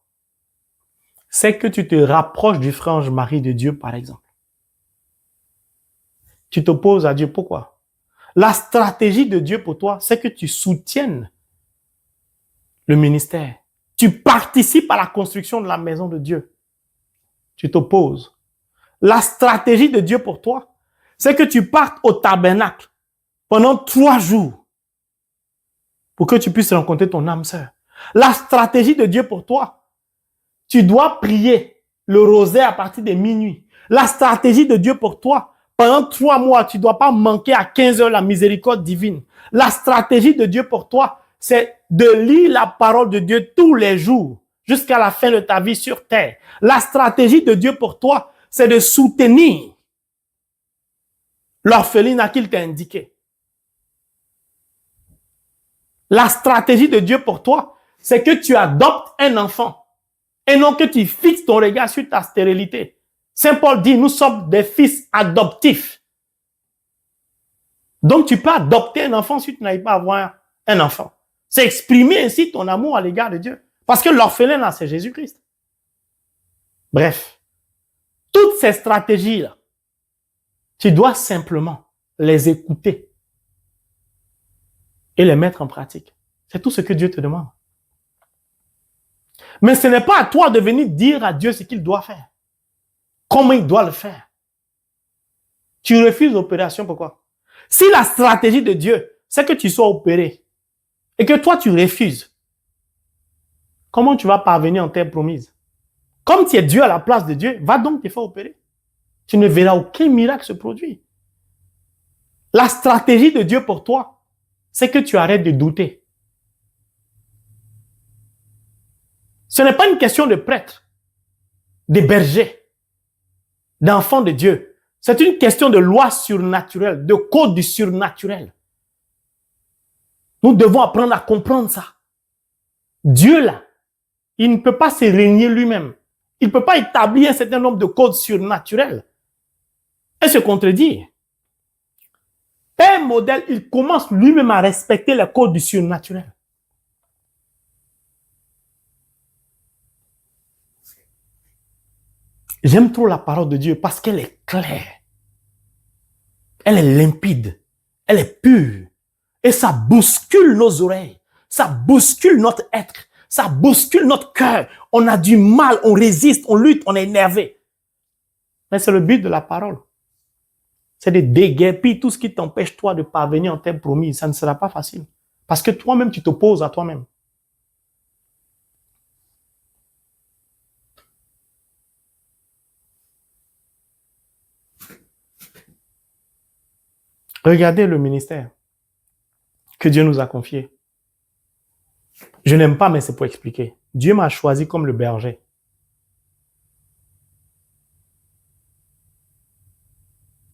c'est que tu te rapproches du frange mari de Dieu, par exemple. Tu t'opposes à Dieu. Pourquoi? La stratégie de Dieu pour toi, c'est que tu soutiennes le ministère. Tu participes à la construction de la maison de Dieu. Tu t'opposes. La stratégie de Dieu pour toi, c'est que tu partes au tabernacle pendant 3 jours pour que tu puisses rencontrer ton âme sœur. La stratégie de Dieu pour toi, tu dois prier le rosaire à partir de minuit. La stratégie de Dieu pour toi, pendant 3 mois, tu ne dois pas manquer à 15 heures la miséricorde divine. La stratégie de Dieu pour toi, c'est de lire la parole de Dieu tous les jours jusqu'à la fin de ta vie sur terre. La stratégie de Dieu pour toi, c'est de soutenir l'orpheline qu'il t'a indiqué. La stratégie de Dieu pour toi, c'est que tu adoptes un enfant et non que tu fixes ton regard sur ta stérilité. Saint Paul dit, nous sommes des fils adoptifs. Donc, tu peux adopter un enfant si tu n'arrives pas à avoir un enfant. C'est exprimer ainsi ton amour à l'égard de Dieu. Parce que l'orphelin, là, c'est Jésus-Christ. Bref, toutes ces stratégies-là, tu dois simplement les écouter et les mettre en pratique. C'est tout ce que Dieu te demande. Mais ce n'est pas à toi de venir dire à Dieu ce qu'il doit faire. Comment il doit le faire. Tu refuses l'opération, pourquoi? Si la stratégie de Dieu, c'est que tu sois opéré et que toi, tu refuses, comment tu vas parvenir en terre promise? Comme tu es Dieu à la place de Dieu, va donc te faire opérer. Tu ne verras aucun miracle se produire. La stratégie de Dieu pour toi, c'est que tu arrêtes de douter. Ce n'est pas une question de prêtre, de berger, d'enfant de Dieu. C'est une question de loi surnaturelle, de code du surnaturel. Nous devons apprendre à comprendre ça. Dieu, là, il ne peut pas se régner lui-même. Il ne peut pas établir un certain nombre de codes surnaturels et se contredire. Père modèle, il commence lui-même à respecter les codes du surnaturel. J'aime trop la parole de Dieu parce qu'elle est claire. Elle est limpide. Elle est pure. Et ça bouscule nos oreilles. Ça bouscule notre être. Ça bouscule notre cœur. On a du mal, on résiste, on lutte, on est énervé. Mais c'est le but de la parole. C'est de déguerpir tout ce qui t'empêche toi de parvenir en terre promise. Ça ne sera pas facile. Parce que toi-même, tu t'opposes à toi-même. Regardez le ministère que Dieu nous a confié. Je n'aime pas, mais c'est pour expliquer. Dieu m'a choisi comme le berger.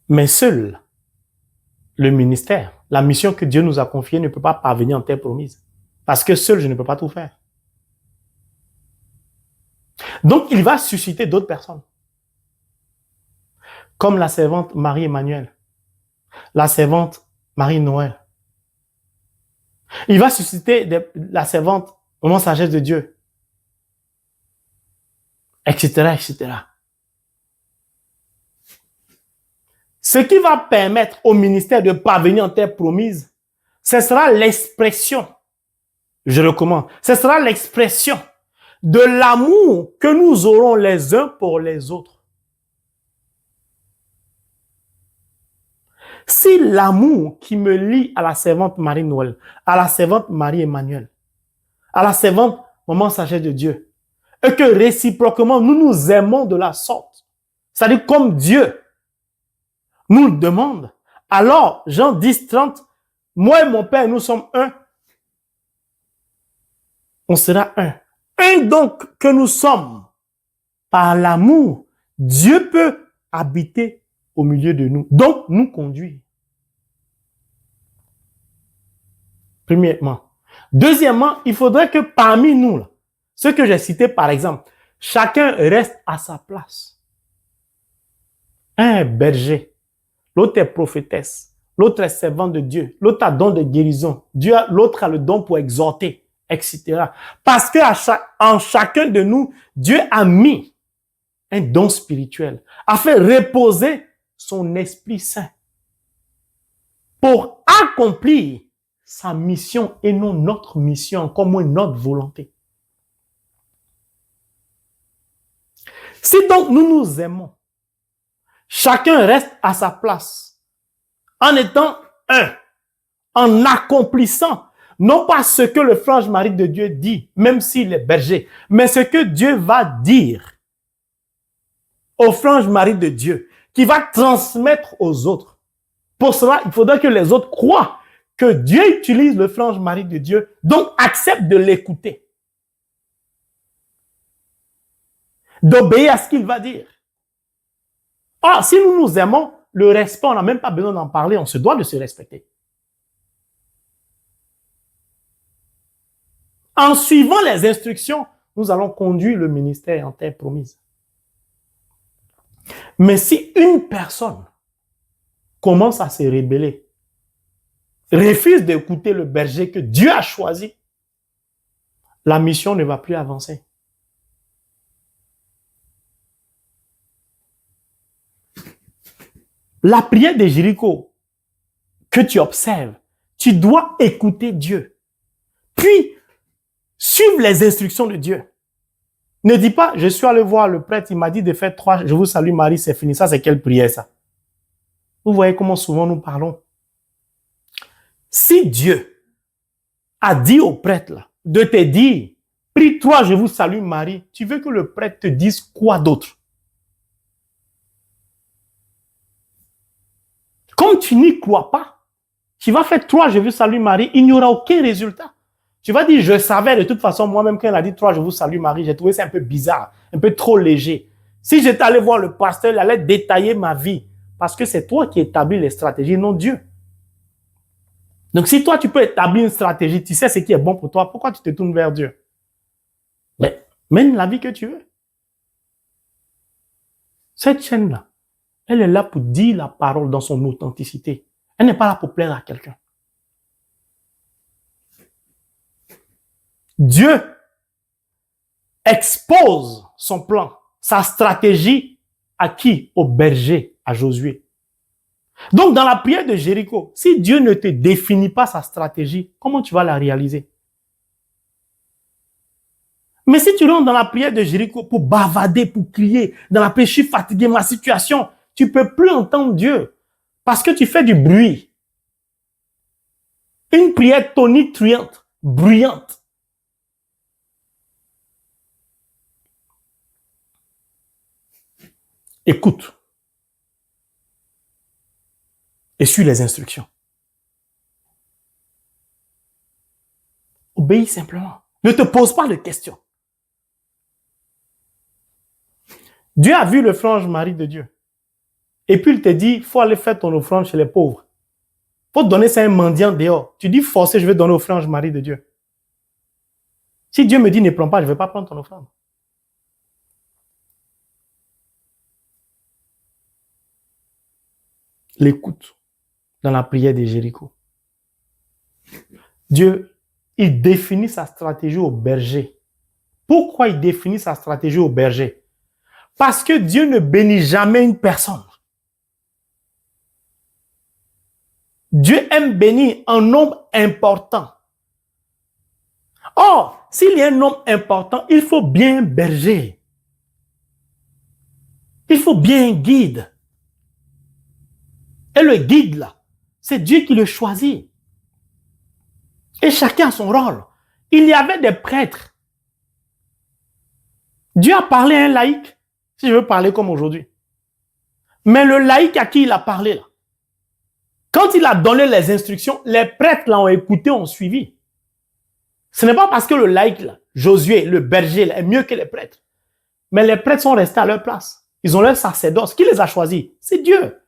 Mais seul le ministère, la mission que Dieu nous a confiée ne peut pas parvenir en terre promise. Parce que seul, je ne peux pas tout faire. Donc, il va susciter d'autres personnes. Comme la servante Marie-Emmanuel, la servante Marie-Noël. Il va susciter la servante Maman Sagesse de Dieu, etc., etc. Ce qui va permettre au ministère de parvenir en terre promise, ce sera l'expression, je recommande, ce sera l'expression de l'amour que nous aurons les uns pour les autres. Si l'amour qui me lie à la servante Marie-Noël, à la servante Marie-Emmanuel, à la servante, maman sagesse de Dieu, et que réciproquement, nous nous aimons de la sorte, c'est-à-dire comme Dieu nous le demande, alors, Jean 10, 30, moi et mon Père, nous sommes un. On sera un. Un donc que nous sommes, par l'amour, Dieu peut habiter au milieu de nous, donc nous conduire. Premièrement. Deuxièmement, il faudrait que parmi nous, là, ceux que j'ai cités par exemple, chacun reste à sa place. Un est berger, l'autre est prophétesse, l'autre est servant de Dieu, l'autre a don de guérison, l'autre a le don pour exhorter, etc. Parce que en chacun de nous, Dieu a mis un don spirituel, a fait reposer son Esprit Saint pour accomplir sa mission et non notre mission, comme notre volonté. Si donc nous nous aimons, chacun reste à sa place, en étant un, en accomplissant, non pas ce que le frange mari de Dieu dit, même s'il est berger, mais ce que Dieu va dire au frange mari de Dieu, qui va transmettre aux autres. Pour cela, il faudra que les autres croient que Dieu utilise le frange mari de Dieu, donc accepte de l'écouter, d'obéir à ce qu'il va dire. Or, si nous nous aimons, le respect, on n'a même pas besoin d'en parler, on se doit de se respecter. En suivant les instructions, nous allons conduire le ministère en terre promise. Mais si une personne commence à se rebeller, refuse d'écouter le berger que Dieu a choisi, la mission ne va plus avancer. La prière de Jéricho que tu observes, tu dois écouter Dieu. Puis, suivre les instructions de Dieu. Ne dis pas, je suis allé voir le prêtre, il m'a dit de faire 3, je vous salue Marie, c'est fini. Ça, c'est quelle prière, ça? Vous voyez comment souvent nous parlons. Si Dieu a dit au prêtre là, de te dire, prie 3, je vous salue Marie, tu veux que le prêtre te dise quoi d'autre? Comme tu n'y crois pas, tu vas faire 3, je vous salue Marie, il n'y aura aucun résultat. Tu vas dire, je savais de toute façon, moi-même, quand elle a dit 3, je vous salue Marie, j'ai trouvé ça un peu bizarre, un peu trop léger. Si j'étais allé voir le pasteur, il allait détailler ma vie. Parce que c'est toi qui établis les stratégies, non Dieu. Donc, si toi, tu peux établir une stratégie, tu sais ce qui est bon pour toi, pourquoi tu te tournes vers Dieu? Mais mène la vie que tu veux. Cette chaîne-là, elle est là pour dire la parole dans son authenticité. Elle n'est pas là pour plaire à quelqu'un. Dieu expose son plan, sa stratégie à qui? Au berger, à Josué. Donc, dans la prière de Jéricho, si Dieu ne te définit pas sa stratégie, comment tu vas la réaliser? Mais si tu rentres dans la prière de Jéricho pour bavader, pour crier, dans la prière, je suis fatigué, ma situation, tu ne peux plus entendre Dieu parce que tu fais du bruit. Une prière tonitruante, bruyante. Écoute. Et suis les instructions. Obéis simplement. Ne te pose pas de questions. Dieu a vu le frange mari de Dieu. Et puis il te dit, il faut aller faire ton offrande chez les pauvres. Il faut donner ça à un mendiant dehors. Tu dis forcé, je vais donner au frange mari de Dieu. Si Dieu me dit ne prends pas, je ne vais pas prendre ton offrande. L'écoute dans la prière de Jéricho. Dieu, il définit sa stratégie au berger. Pourquoi il définit sa stratégie au berger? Parce que Dieu ne bénit jamais une personne. Dieu aime bénir un nombre important. Or, s'il y a un nombre important, il faut bien un berger. Il faut bien un guide. Et le guide, là, c'est Dieu qui le choisit. Et chacun a son rôle. Il y avait des prêtres. Dieu a parlé à un laïc, si je veux parler comme aujourd'hui. Mais le laïc à qui il a parlé là, quand il a donné les instructions, les prêtres l'ont écouté, ont suivi. Ce n'est pas parce que le laïc, là, Josué, le berger, là, est mieux que les prêtres. Mais les prêtres sont restés à leur place. Ils ont leur sacerdoce. Qui les a choisis? C'est Dieu.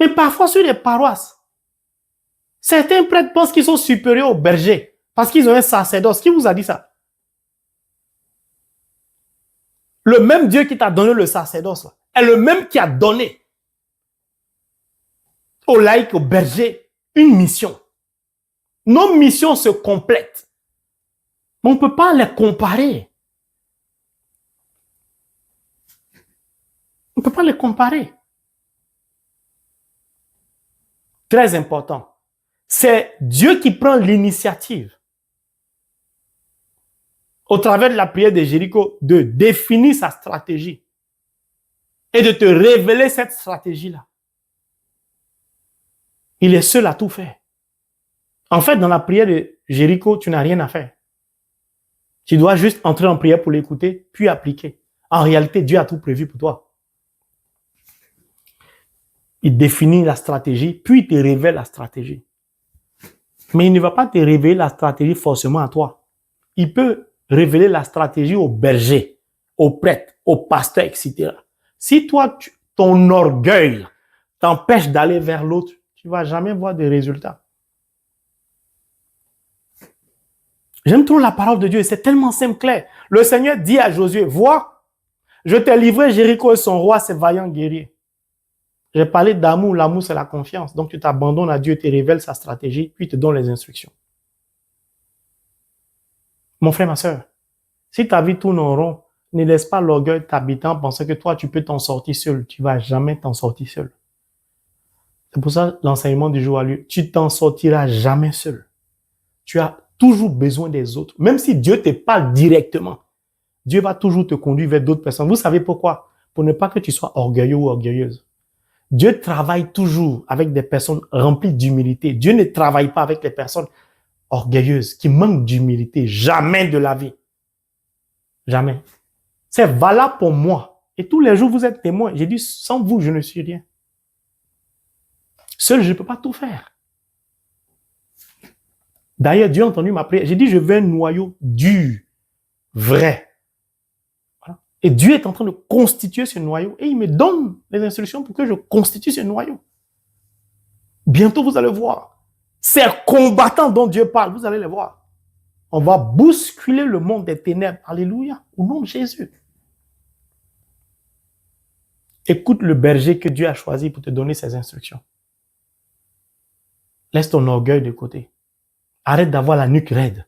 Mais parfois, sur les paroisses, certains prêtres pensent qu'ils sont supérieurs aux bergers parce qu'ils ont un sacerdoce. Qui vous a dit ça? Le même Dieu qui t'a donné le sacerdoce là, est le même qui a donné aux laïcs, aux bergers, une mission. Nos missions se complètent. Mais on ne peut pas les comparer. On ne peut pas les comparer. Très important. C'est Dieu qui prend l'initiative, au travers de la prière de Jéricho, de définir sa stratégie et de te révéler cette stratégie-là. Il est seul à tout faire. En fait, dans la prière de Jéricho, tu n'as rien à faire. Tu dois juste entrer en prière pour l'écouter, puis appliquer. En réalité, Dieu a tout prévu pour toi. Il définit la stratégie, puis il te révèle la stratégie. Mais il ne va pas te révéler la stratégie forcément à toi. Il peut révéler la stratégie au berger, au prêtre, au pasteur, etc. Si toi, ton orgueil t'empêche d'aller vers l'autre, tu ne vas jamais voir de résultats. J'aime trop la parole de Dieu, c'est tellement simple, clair. Le Seigneur dit à Josué, vois, je t'ai livré Jéricho et son roi, ses vaillants guerriers. J'ai parlé d'amour, l'amour c'est la confiance. Donc tu t'abandonnes à Dieu, il te révèle sa stratégie, puis il te donne les instructions. Mon frère, ma soeur, si ta vie tourne en rond, ne laisse pas l'orgueil t'habiter en pensant que toi tu peux t'en sortir seul. Tu ne vas jamais t'en sortir seul. C'est pour ça que l'enseignement du jour a lieu. Tu t'en sortiras jamais seul. Tu as toujours besoin des autres. Même si Dieu te parle directement, Dieu va toujours te conduire vers d'autres personnes. Vous savez pourquoi? Pour ne pas que tu sois orgueilleux ou orgueilleuse. Dieu travaille toujours avec des personnes remplies d'humilité. Dieu ne travaille pas avec les personnes orgueilleuses qui manquent d'humilité. Jamais de la vie. Jamais. C'est valable pour moi. Et tous les jours, vous êtes témoins. J'ai dit, sans vous, je ne suis rien. Seul, je ne peux pas tout faire. D'ailleurs, Dieu a entendu ma prière. J'ai dit, je veux un noyau dur, vrai. Voilà. Et Dieu est en train de constituer ce noyau. Et il me donne les instructions pour que je constitue ce noyau. Bientôt, vous allez voir. Ces combattants dont Dieu parle, vous allez les voir. On va bousculer le monde des ténèbres. Alléluia. Au nom de Jésus. Écoute le berger que Dieu a choisi pour te donner ses instructions. Laisse ton orgueil de côté. Arrête d'avoir la nuque raide.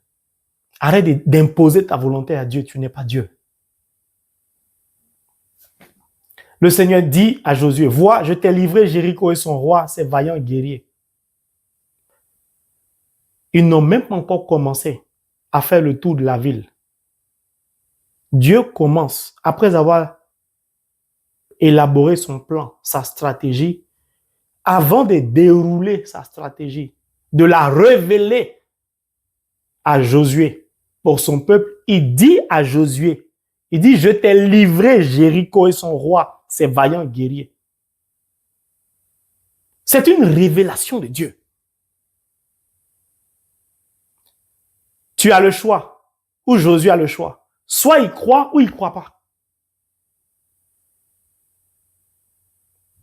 Arrête d'imposer ta volonté à Dieu. Tu n'es pas Dieu. Le Seigneur dit à Josué, vois, je t'ai livré Jéricho et son roi, ses vaillants guerriers. Ils n'ont même pas encore commencé à faire le tour de la ville. Dieu commence, après avoir élaboré son plan, sa stratégie, avant de dérouler sa stratégie, de la révéler à Josué pour son peuple, il dit à Josué, il dit, je t'ai livré Jéricho et son roi, ses vaillants guerriers. C'est une révélation de Dieu. Tu as le choix, ou Josué a le choix. Soit il croit ou il ne croit pas.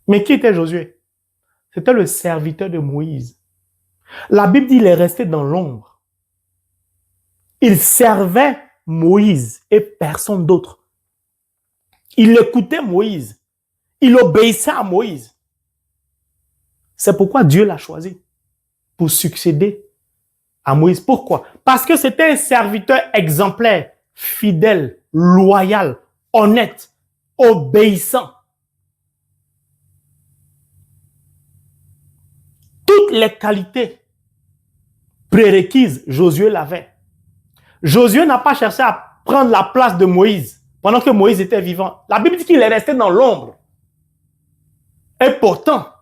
Mais qui était Josué? C'était le serviteur de Moïse. La Bible dit qu'il est resté dans l'ombre. Il servait Moïse et personne d'autre. Il écoutait Moïse. Il obéissait à Moïse. C'est pourquoi Dieu l'a choisi pour succéder à Moïse. Pourquoi? Parce que c'était un serviteur exemplaire, fidèle, loyal, honnête, obéissant. Toutes les qualités prérequises, Josué l'avait. Josué n'a pas cherché à prendre la place de Moïse pendant que Moïse était vivant. La Bible dit qu'il est resté dans l'ombre. Et pourtant,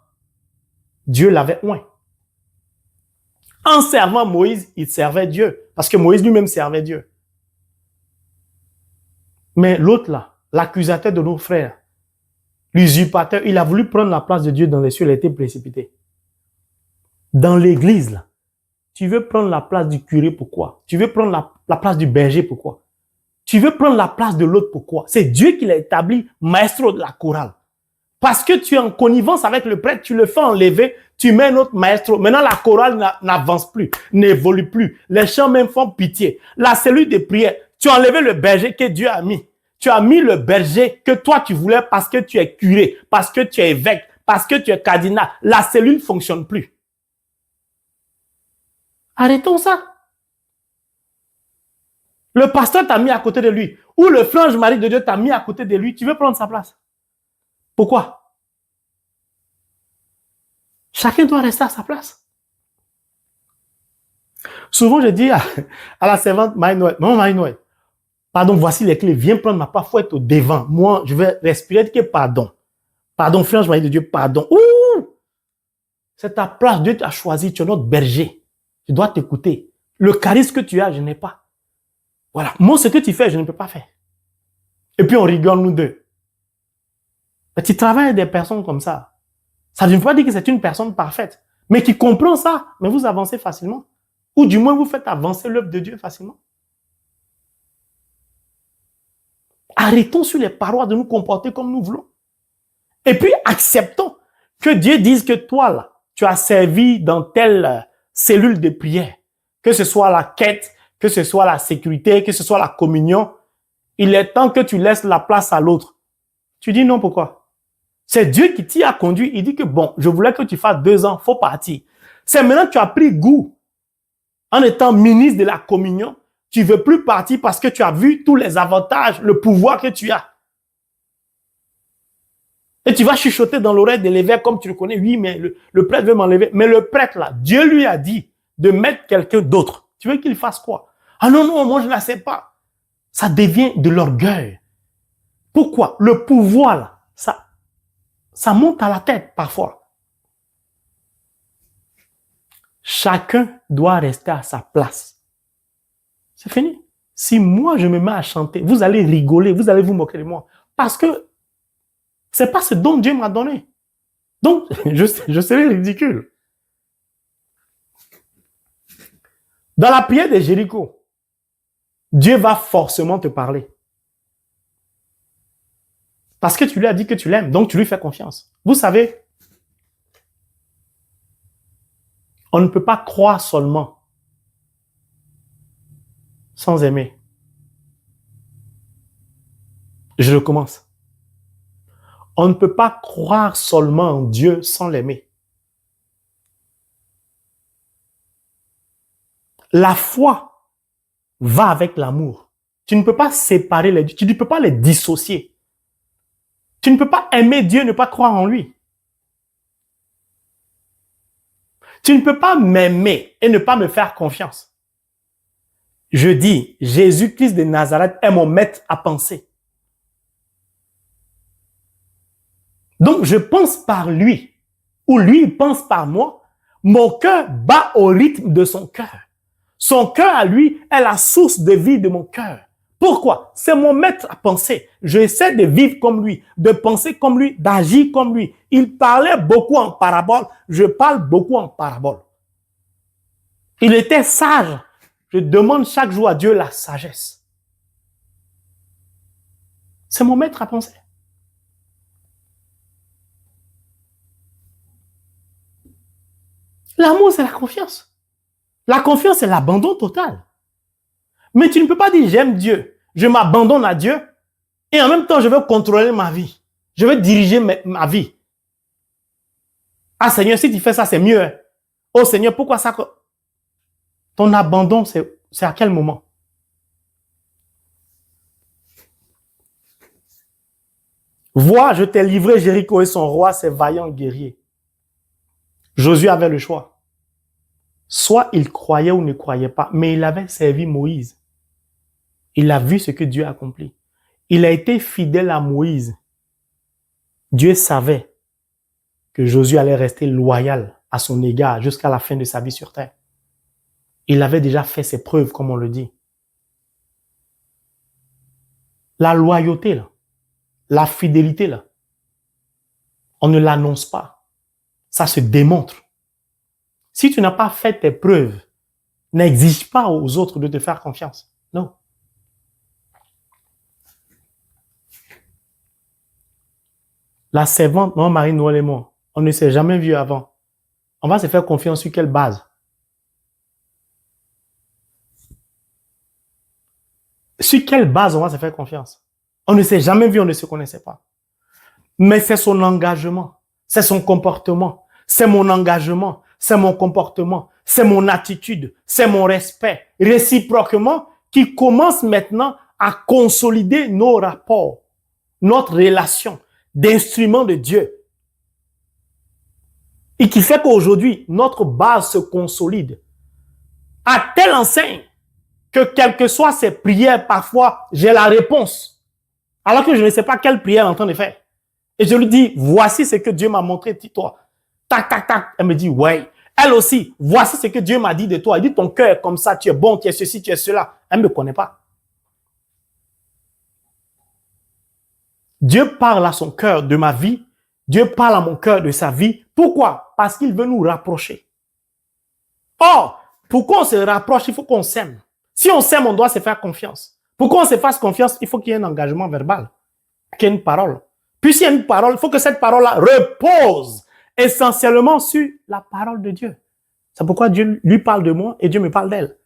Dieu l'avait oint. En servant Moïse, il servait Dieu. Parce que Moïse lui-même servait Dieu. Mais l'autre là, l'accusateur de nos frères, l'usurpateur, il a voulu prendre la place de Dieu dans les cieux, il a été précipité. Dans l'église là, tu veux prendre la place du curé, pourquoi? Tu veux prendre la place du berger, pourquoi? Tu veux prendre la place de l'autre, pourquoi? C'est Dieu qui l'a établi maestro de la chorale. Parce que tu es en connivence avec le prêtre, tu le fais enlever, tu mets un autre maestro. Maintenant, la chorale n'avance plus, n'évolue plus. Les chants même font pitié. La cellule de prière, tu as enlevé le berger que Dieu a mis. Tu as mis le berger que toi tu voulais parce que tu es curé, parce que tu es évêque, parce que tu es cardinal. La cellule ne fonctionne plus. Arrêtons ça. Le pasteur t'a mis à côté de lui. Ou le frange mari de Dieu t'a mis à côté de lui. Tu veux prendre sa place. Pourquoi? Chacun doit rester à sa place. Souvent, je dis à la servante Marie-Noël, maman Marie-Noël, pardon, voici les clés, viens prendre ma part, il faut être au devant. Moi, je vais respirer, dire pardon. Pardon, frange mari de Dieu, pardon. Ouh! C'est ta place, Dieu t'a choisi, tu es notre berger. Je dois t'écouter. Le charisme que tu as, je n'ai pas. Voilà. Moi, ce que tu fais, je ne peux pas faire. Et puis, on rigole, nous deux. Mais tu travailles avec des personnes comme ça. Ça ne veut pas dire que c'est une personne parfaite. Mais qui comprend ça, mais vous avancez facilement. Ou du moins, vous faites avancer l'œuvre de Dieu facilement. Arrêtons sur les parois de nous comporter comme nous voulons. Et puis, acceptons que Dieu dise que toi, là, tu as servi dans telle cellule de prière. Que ce soit la quête, que ce soit la sécurité, que ce soit la communion. Il est temps que tu laisses la place à l'autre. Tu dis non, pourquoi? C'est Dieu qui t'y a conduit. Il dit que bon, je voulais que tu fasses 2 ans, faut partir. C'est maintenant que tu as pris goût en étant ministre de la communion. Tu ne veux plus partir parce que tu as vu tous les avantages, le pouvoir que tu as. Et tu vas chuchoter dans l'oreille de l'évêque comme tu le connais. Oui, mais le prêtre veut m'enlever. Mais le prêtre là, Dieu lui a dit de mettre quelqu'un d'autre. Tu veux qu'il fasse quoi? Ah non, non, moi je ne sais pas. Ça devient de l'orgueil. Pourquoi? Le pouvoir là, ça monte à la tête parfois. Chacun doit rester à sa place. C'est fini. Si moi je me mets à chanter, vous allez rigoler, vous allez vous moquer de moi. Parce que c'est pas ce dont Dieu m'a donné. Donc, je serai ridicule. Dans la prière de Jéricho, Dieu va forcément te parler. Parce que tu lui as dit que tu l'aimes, donc tu lui fais confiance. Vous savez, on ne peut pas croire seulement sans aimer. Je recommence. On ne peut pas croire seulement en Dieu sans l'aimer. La foi va avec l'amour. Tu ne peux pas séparer les deux, tu ne peux pas les dissocier. Tu ne peux pas aimer Dieu et ne pas croire en lui. Tu ne peux pas m'aimer et ne pas me faire confiance. Je dis, Jésus-Christ de Nazareth est mon maître à penser. Donc, je pense par lui, ou lui pense par moi. Mon cœur bat au rythme de son cœur. Son cœur à lui est la source de vie de mon cœur. Pourquoi? C'est mon maître à penser. J'essaie de vivre comme lui, de penser comme lui, d'agir comme lui. Il parlait beaucoup en parabole. Je parle beaucoup en parabole. Il était sage. Je demande chaque jour à Dieu la sagesse. C'est mon maître à penser. L'amour, c'est la confiance. La confiance, c'est l'abandon total. Mais tu ne peux pas dire j'aime Dieu, je m'abandonne à Dieu et en même temps je veux contrôler ma vie. Je veux diriger ma vie. Ah Seigneur, si tu fais ça, c'est mieux. Oh Seigneur, pourquoi ça? Ton abandon, c'est à quel moment? Vois, je t'ai livré Jéricho et son roi, ses vaillants guerriers. Josué avait le choix. Soit il croyait ou ne croyait pas, mais il avait servi Moïse. Il a vu ce que Dieu a accompli. Il a été fidèle à Moïse. Dieu savait que Josué allait rester loyal à son égard jusqu'à la fin de sa vie sur terre. Il avait déjà fait ses preuves, comme on le dit. La loyauté, là, la fidélité, là, on ne l'annonce pas. Ça se démontre. Si tu n'as pas fait tes preuves, n'exige pas aux autres de te faire confiance. Non. La servante, non, Marie-Noël et moi, on ne s'est jamais vu avant. On va se faire confiance sur quelle base? Sur quelle base on va se faire confiance? On ne s'est jamais vu, on ne se connaissait pas. Mais c'est son engagement, c'est son comportement, c'est mon engagement, c'est mon comportement, c'est mon attitude, c'est mon respect, réciproquement, qui commence maintenant à consolider nos rapports, notre relation d'instrument de Dieu. Et qui fait qu'aujourd'hui, notre base se consolide à telle enseigne que quelles que soient ces prières, parfois, j'ai la réponse. Alors que je ne sais pas quelle prière elle est en train de faire. Et je lui dis, voici ce que Dieu m'a montré de toi. Tac, tac, tac. Elle me dit, ouais. Elle aussi, voici ce que Dieu m'a dit de toi. Elle dit, ton cœur est comme ça, tu es bon, tu es ceci, tu es cela. Elle ne me connaît pas. Dieu parle à son cœur de ma vie. Dieu parle à mon cœur de sa vie. Pourquoi? Parce qu'il veut nous rapprocher. Or, pour qu'on se rapproche, il faut qu'on s'aime. Si on s'aime, on doit se faire confiance. Pour qu'on se fasse confiance, il faut qu'il y ait un engagement verbal, qu'il y ait une parole. Puis s'il y a une parole, il faut que cette parole-là repose essentiellement sur la parole de Dieu. C'est pourquoi Dieu lui parle de moi et Dieu me parle d'elle.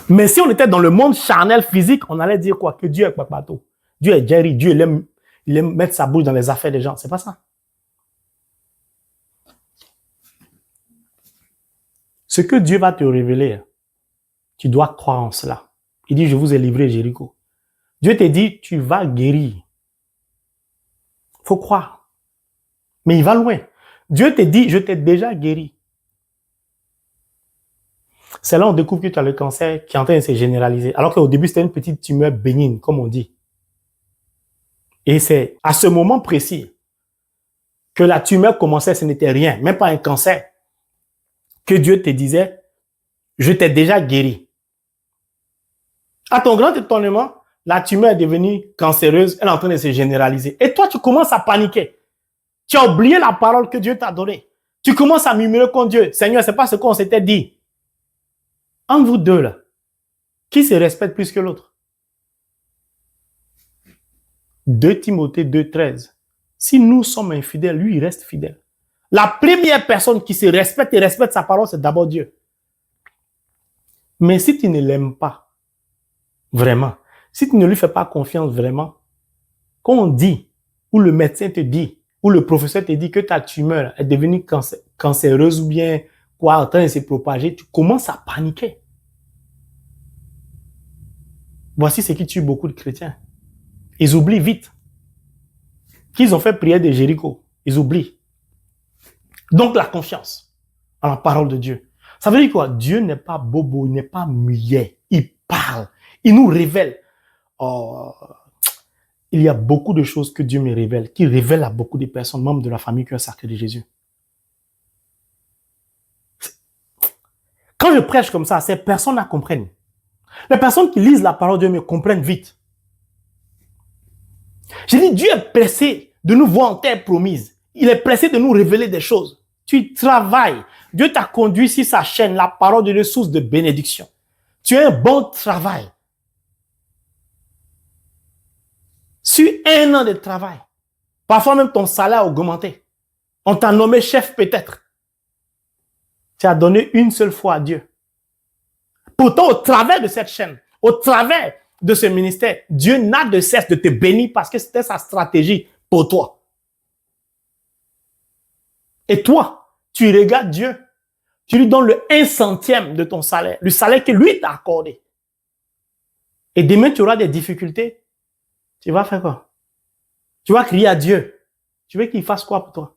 Mais si on était dans le monde charnel physique, on allait dire quoi? Que Dieu est papato. Dieu est Jerry. Dieu, il aime mettre sa bouche dans les affaires des gens. C'est pas ça. Ce que Dieu va te révéler, tu dois croire en cela. Il dit, je vous ai livré Jéricho. Dieu te dit, tu vas guérir. Faut croire. Mais il va loin. Dieu te dit, je t'ai déjà guéri. C'est là on découvre que tu as le cancer qui est en train de se généraliser. Alors qu'au début, c'était une petite tumeur bénigne, comme on dit. Et c'est à ce moment précis que la tumeur commençait, ce n'était rien, même pas un cancer, que Dieu te disait, je t'ai déjà guéri. À ton grand étonnement, la tumeur est devenue cancéreuse, elle est en train de se généraliser. Et toi, tu commences à paniquer. Tu as oublié la parole que Dieu t'a donnée. Tu commences à murmurer contre Dieu. Seigneur, c'est pas ce qu'on s'était dit. Entre vous deux, là, qui se respecte plus que l'autre? 2 Timothée 2,13. Si nous sommes infidèles, lui, il reste fidèle. La première personne qui se respecte et respecte sa parole, c'est d'abord Dieu. Mais si tu ne l'aimes pas, vraiment, si tu ne lui fais pas confiance vraiment, quand on dit, ou le médecin te dit, ou le professeur te dit que ta tumeur est devenue cancéreuse ou bien quoi, en train de se propager, tu commences à paniquer. Voici ce qui tue beaucoup de chrétiens. Ils oublient vite qu'ils ont fait prière de Jéricho. Ils oublient. Donc la confiance en la parole de Dieu. Ça veut dire quoi? Dieu n'est pas bobo, il n'est pas muet. Il parle. Il nous révèle. Oh, il y a beaucoup de choses que Dieu me révèle, qui révèle à beaucoup de personnes, membres de la famille Cœur Sacré de Jésus. Quand je prêche comme ça, ces personnes la comprennent. Les personnes qui lisent la parole de Dieu me comprennent vite. J'ai dit, Dieu est pressé de nous voir en terre promise. Il est pressé de nous révéler des choses. Tu travailles. Dieu t'a conduit sur sa chaîne, la parole de Dieu, source de bénédiction. Tu as un bon travail. Sur 1 an de travail. Parfois même ton salaire a augmenté. On t'a nommé chef peut-être. Tu as donné une seule fois à Dieu. Pourtant, au travers de cette chaîne, au travers de ce ministère, Dieu n'a de cesse de te bénir parce que c'était sa stratégie pour toi. Et toi, tu regardes Dieu, tu lui donnes le 1/100 de ton salaire, le salaire que lui t'a accordé. Et demain, tu auras des difficultés. Tu vas faire quoi? Tu vas crier à Dieu. Tu veux qu'il fasse quoi pour toi?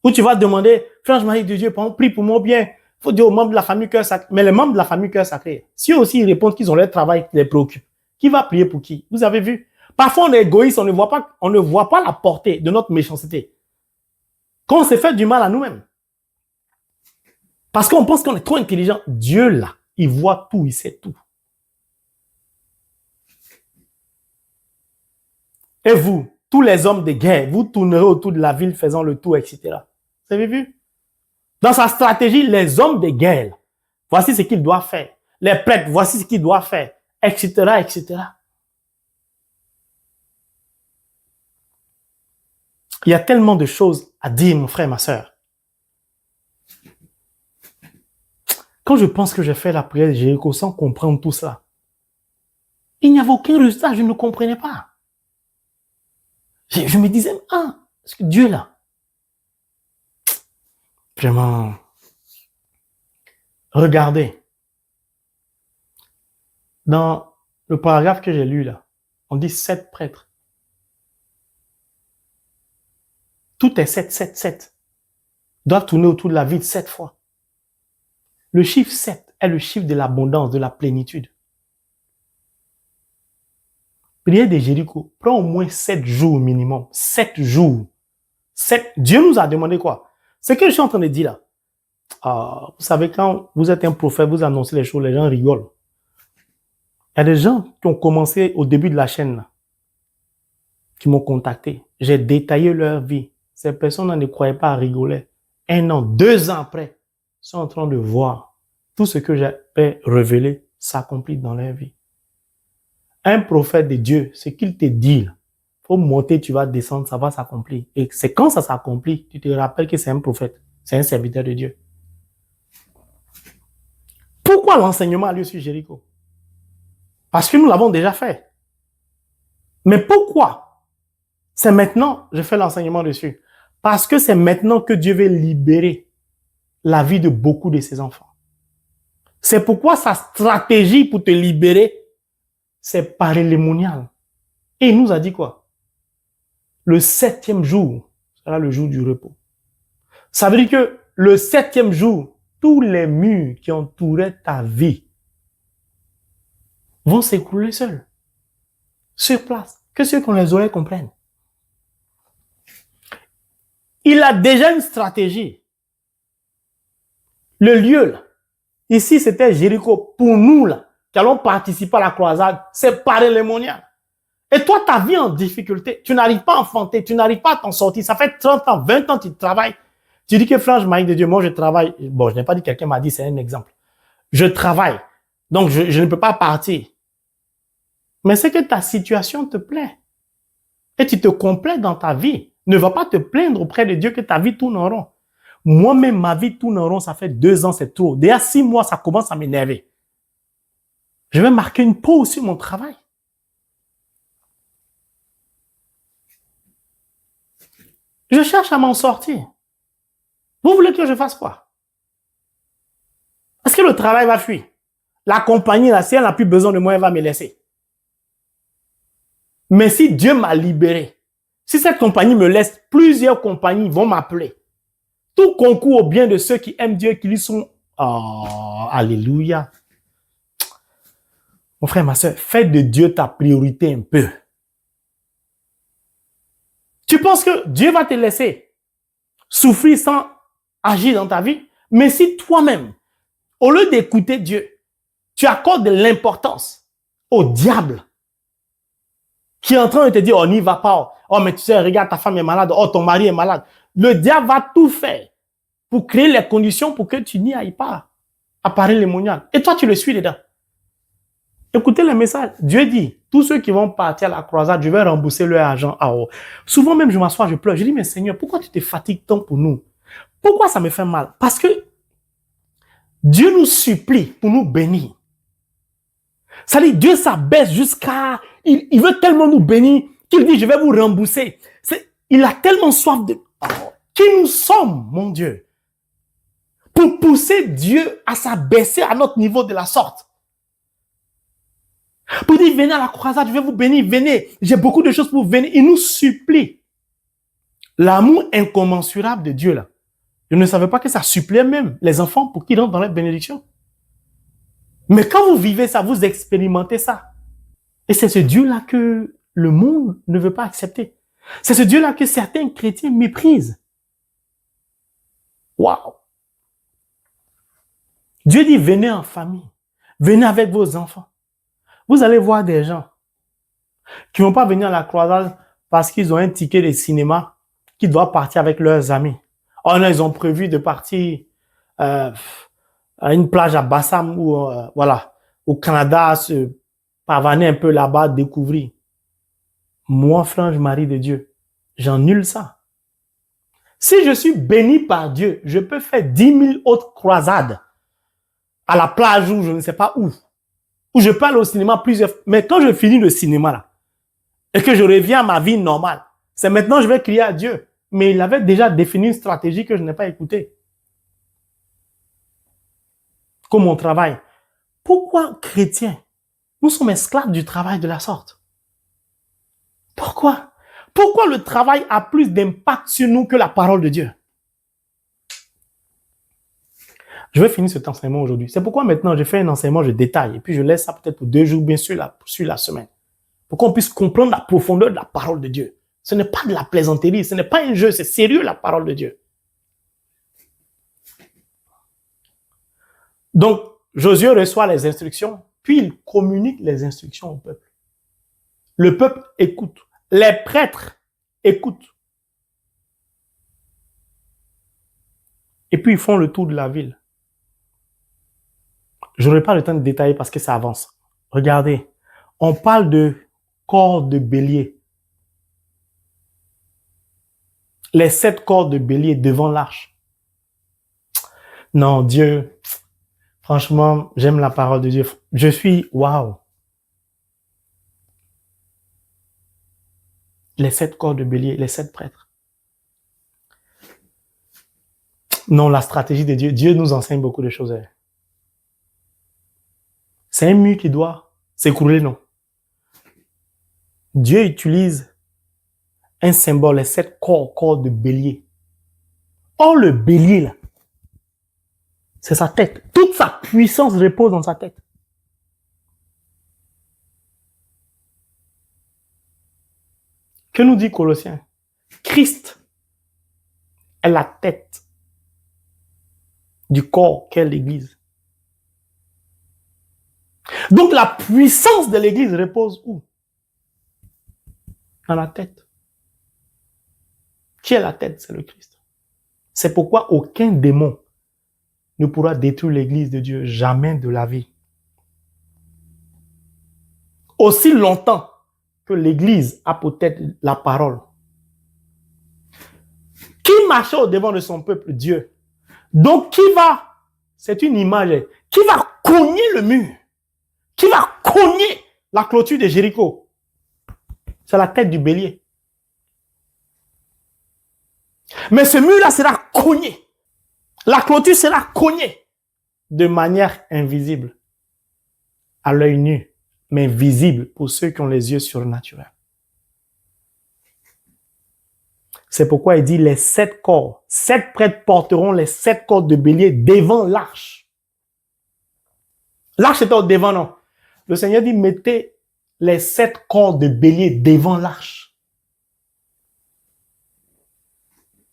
Ou tu vas demander, frère Marie de Dieu, prie pour moi bien. Il faut dire aux membres de la famille Cœur Sacré. Mais les membres de la famille Cœur Sacré, si aussi ils répondent qu'ils ont leur travail qui les préoccupe, qui va prier pour qui? Vous avez vu? Parfois, on est égoïste, on ne voit pas la portée de notre méchanceté. Quand on s'est fait du mal à nous-mêmes. Parce qu'on pense qu'on est trop intelligent. Dieu, là, il voit tout, il sait tout. Et vous, tous les hommes de guerre, vous tournerez autour de la ville faisant le tour, etc. Vous avez vu? Dans sa stratégie, les hommes de guerre, voici ce qu'ils doivent faire. Les prêtres, voici ce qu'ils doivent faire, etc., etc. Il y a tellement de choses à dire, mon frère, ma soeur. Quand je pense que j'ai fait la prière de Jéricho sans comprendre tout ça, il n'y avait aucun résultat, je ne comprenais pas. Je me disais, est-ce que Dieu là, vraiment, regardez, dans le paragraphe que j'ai lu là, on dit 7 prêtres. Tout est 7, 7, 7. Doivent tourner autour de la ville 7 fois. Le chiffre 7 est le chiffre de l'abondance, de la plénitude. Prière de Jéricho prend au moins 7 jours minimum. 7 jours. 7. Dieu nous a demandé quoi? Ce que je suis en train de dire là. Vous savez, quand vous êtes un prophète, vous annoncez les choses, les gens rigolent. Il y a des gens qui ont commencé au début de la chaîne là, qui m'ont contacté. J'ai détaillé leur vie. Ces personnes ne croyaient pas à rigoler. 1 an, 2 ans après, ils sont en train de voir tout ce que j'avais révélé s'accomplir dans leur vie. Un prophète de Dieu, ce qu'il te dit, il faut monter, tu vas descendre, ça va s'accomplir. Et c'est quand ça s'accomplit, tu te rappelles que c'est un prophète, c'est un serviteur de Dieu. Pourquoi l'enseignement a lieu sur Jéricho? Parce que nous l'avons déjà fait. Mais pourquoi? C'est maintenant, je fais l'enseignement dessus. Parce que c'est maintenant que Dieu veut libérer la vie de beaucoup de ses enfants. C'est pourquoi sa stratégie pour te libérer, c'est parélémonial. Et il nous a dit quoi? Le 7e jour sera le jour du repos. Ça veut dire que le 7e jour, tous les murs qui entouraient ta vie vont s'écrouler seuls, sur place, que ceux qui ont les oreilles comprennent. Il a déjà une stratégie. Le lieu, là, ici c'était Jéricho. Pour nous, là, qui allons participer à la croisade, c'est parélémonial. Et toi, ta vie en difficulté, tu n'arrives pas à enfanter, tu n'arrives pas à t'en sortir. Ça fait 30 ans, 20 ans que tu travailles. Tu dis que franchement, de Dieu, moi je travaille. Bon, je n'ai pas dit quelqu'un m'a dit, c'est un exemple. Je travaille. Donc, je ne peux pas partir. Mais c'est que ta situation te plaît. Et tu te complais dans ta vie. Ne va pas te plaindre auprès de Dieu que ta vie tourne en rond. Moi-même, ma vie tourne en rond, ça fait 2 ans, c'est trop. Déjà 6 mois, ça commence à m'énerver. Je vais marquer une pause sur mon travail. Je cherche à m'en sortir. Vous voulez que je fasse quoi? Est-ce que le travail va fuir? La compagnie, là, si elle n'a plus besoin de moi, elle va me laisser. Mais si Dieu m'a libéré, si cette compagnie me laisse, plusieurs compagnies vont m'appeler. Tout concourt au bien de ceux qui aiment Dieu et qui lui sont... Oh, alléluia. Mon frère, ma soeur, fais de Dieu ta priorité un peu. Tu penses que Dieu va te laisser souffrir sans agir dans ta vie? Mais si toi-même, au lieu d'écouter Dieu, tu accordes de l'importance au diable qui est en train de te dire, oh, n'y va pas. Oh, mais tu sais, regarde, ta femme est malade. Oh, ton mari est malade. Le diable va tout faire pour créer les conditions pour que tu n'y ailles pas à parélémonial. Et toi, tu le suis dedans. Écoutez le message. Dieu dit, tous ceux qui vont partir à la croisade, je vais rembourser leur argent à eux. Souvent même, je m'assois, je pleure. Je dis, mais Seigneur, pourquoi tu te fatigues tant pour nous? Pourquoi ça me fait mal? Parce que Dieu nous supplie pour nous bénir. Ça dit, Dieu s'abaisse jusqu'à... Il veut tellement nous bénir qu'il dit, je vais vous rembourser. Il a tellement soif de... Qui nous sommes, mon Dieu, pour pousser Dieu à s'abaisser à notre niveau de la sorte. Pour dire, venez à la croisade, je vais vous bénir, venez. J'ai beaucoup de choses pour vous venir. Il nous supplie. L'amour incommensurable de Dieu, là. Je ne savais pas que ça suppliait même les enfants pour qu'ils rentrent dans la bénédiction. Mais quand vous vivez ça, vous expérimentez ça. Et c'est ce Dieu-là que le monde ne veut pas accepter. C'est ce Dieu-là que certains chrétiens méprisent. Waouh! Dieu dit, venez en famille. Venez avec vos enfants. Vous allez voir des gens qui ne vont pas venir à la croisade parce qu'ils ont un ticket de cinéma qui doivent partir avec leurs amis. Oh non, ils ont prévu de partir à une plage à Bassam ou voilà, au Canada, se pavaner un peu là-bas, découvrir. Moi, franche Marie de Dieu, j'annule ça. Si je suis béni par Dieu, je peux faire 10 000 autres croisades à la plage ou je ne sais pas où je peux aller au cinéma plusieurs fois. Mais quand je finis le cinéma là, et que je reviens à ma vie normale, c'est maintenant que je vais crier à Dieu. Mais il avait déjà défini une stratégie que je n'ai pas écoutée. Comme mon travail. Pourquoi, chrétiens, nous sommes esclaves du travail de la sorte? Pourquoi? Pourquoi le travail a plus d'impact sur nous que la parole de Dieu? Je vais finir cet enseignement aujourd'hui. C'est pourquoi maintenant je fais un enseignement, je détaille, et puis je laisse ça peut-être pour 2 jours, bien sûr, sur la semaine. Pour qu'on puisse comprendre la profondeur de la parole de Dieu. Ce n'est pas de la plaisanterie, ce n'est pas un jeu, c'est sérieux la parole de Dieu. Donc, Josué reçoit les instructions, puis il communique les instructions au peuple. Le peuple écoute. Les prêtres écoutent. Et puis ils font le tour de la ville. Je n'aurai pas le temps de détailler parce que ça avance. Regardez, on parle de corps de bélier. Les 7 corps de bélier devant l'arche. Non, Dieu, franchement, j'aime la parole de Dieu. Je suis, waouh. Les 7 corps de bélier, les 7 prêtres. Non, la stratégie de Dieu. Dieu nous enseigne beaucoup de choses. C'est un mur qui doit s'écrouler, non. Dieu utilise un symbole, les 7 corps de bélier. Or, le bélier, là, c'est sa tête. Toute sa puissance repose dans sa tête. Que nous dit Colossiens? Christ est la tête du corps qu'est l'Église. Donc la puissance de l'Église repose où? Dans la tête. Qui est la tête? C'est le Christ. C'est pourquoi aucun démon ne pourra détruire l'Église de Dieu, jamais de la vie. Aussi longtemps que l'Église a peut-être la parole. Qui marchait au devant de son peuple? Dieu. Donc qui va, c'est une image, qui va cogner le mur? Qui va cogner la clôture de Jéricho? C'est la tête du bélier. Mais ce mur-là sera cogné. La clôture sera cognée de manière invisible, à l'œil nu, mais visible pour ceux qui ont les yeux surnaturels. C'est pourquoi il dit les 7 corps. 7 prêtres porteront les 7 corps de bélier devant l'arche. L'arche était au devant, non? Le Seigneur dit mettez les 7 corps de bélier devant l'arche.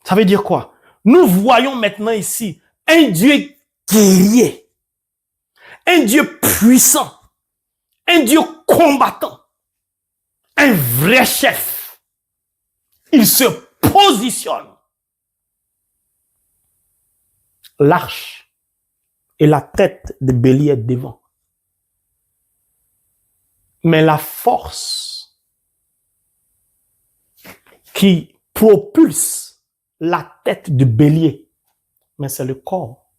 Ça veut dire quoi? Nous voyons maintenant ici un Dieu guerrier, un Dieu puissant, un Dieu combattant, un vrai chef. Il se positionne. L'arche et la tête de bélier est devant. Mais la force qui propulse la tête de bélier, mais c'est le corps.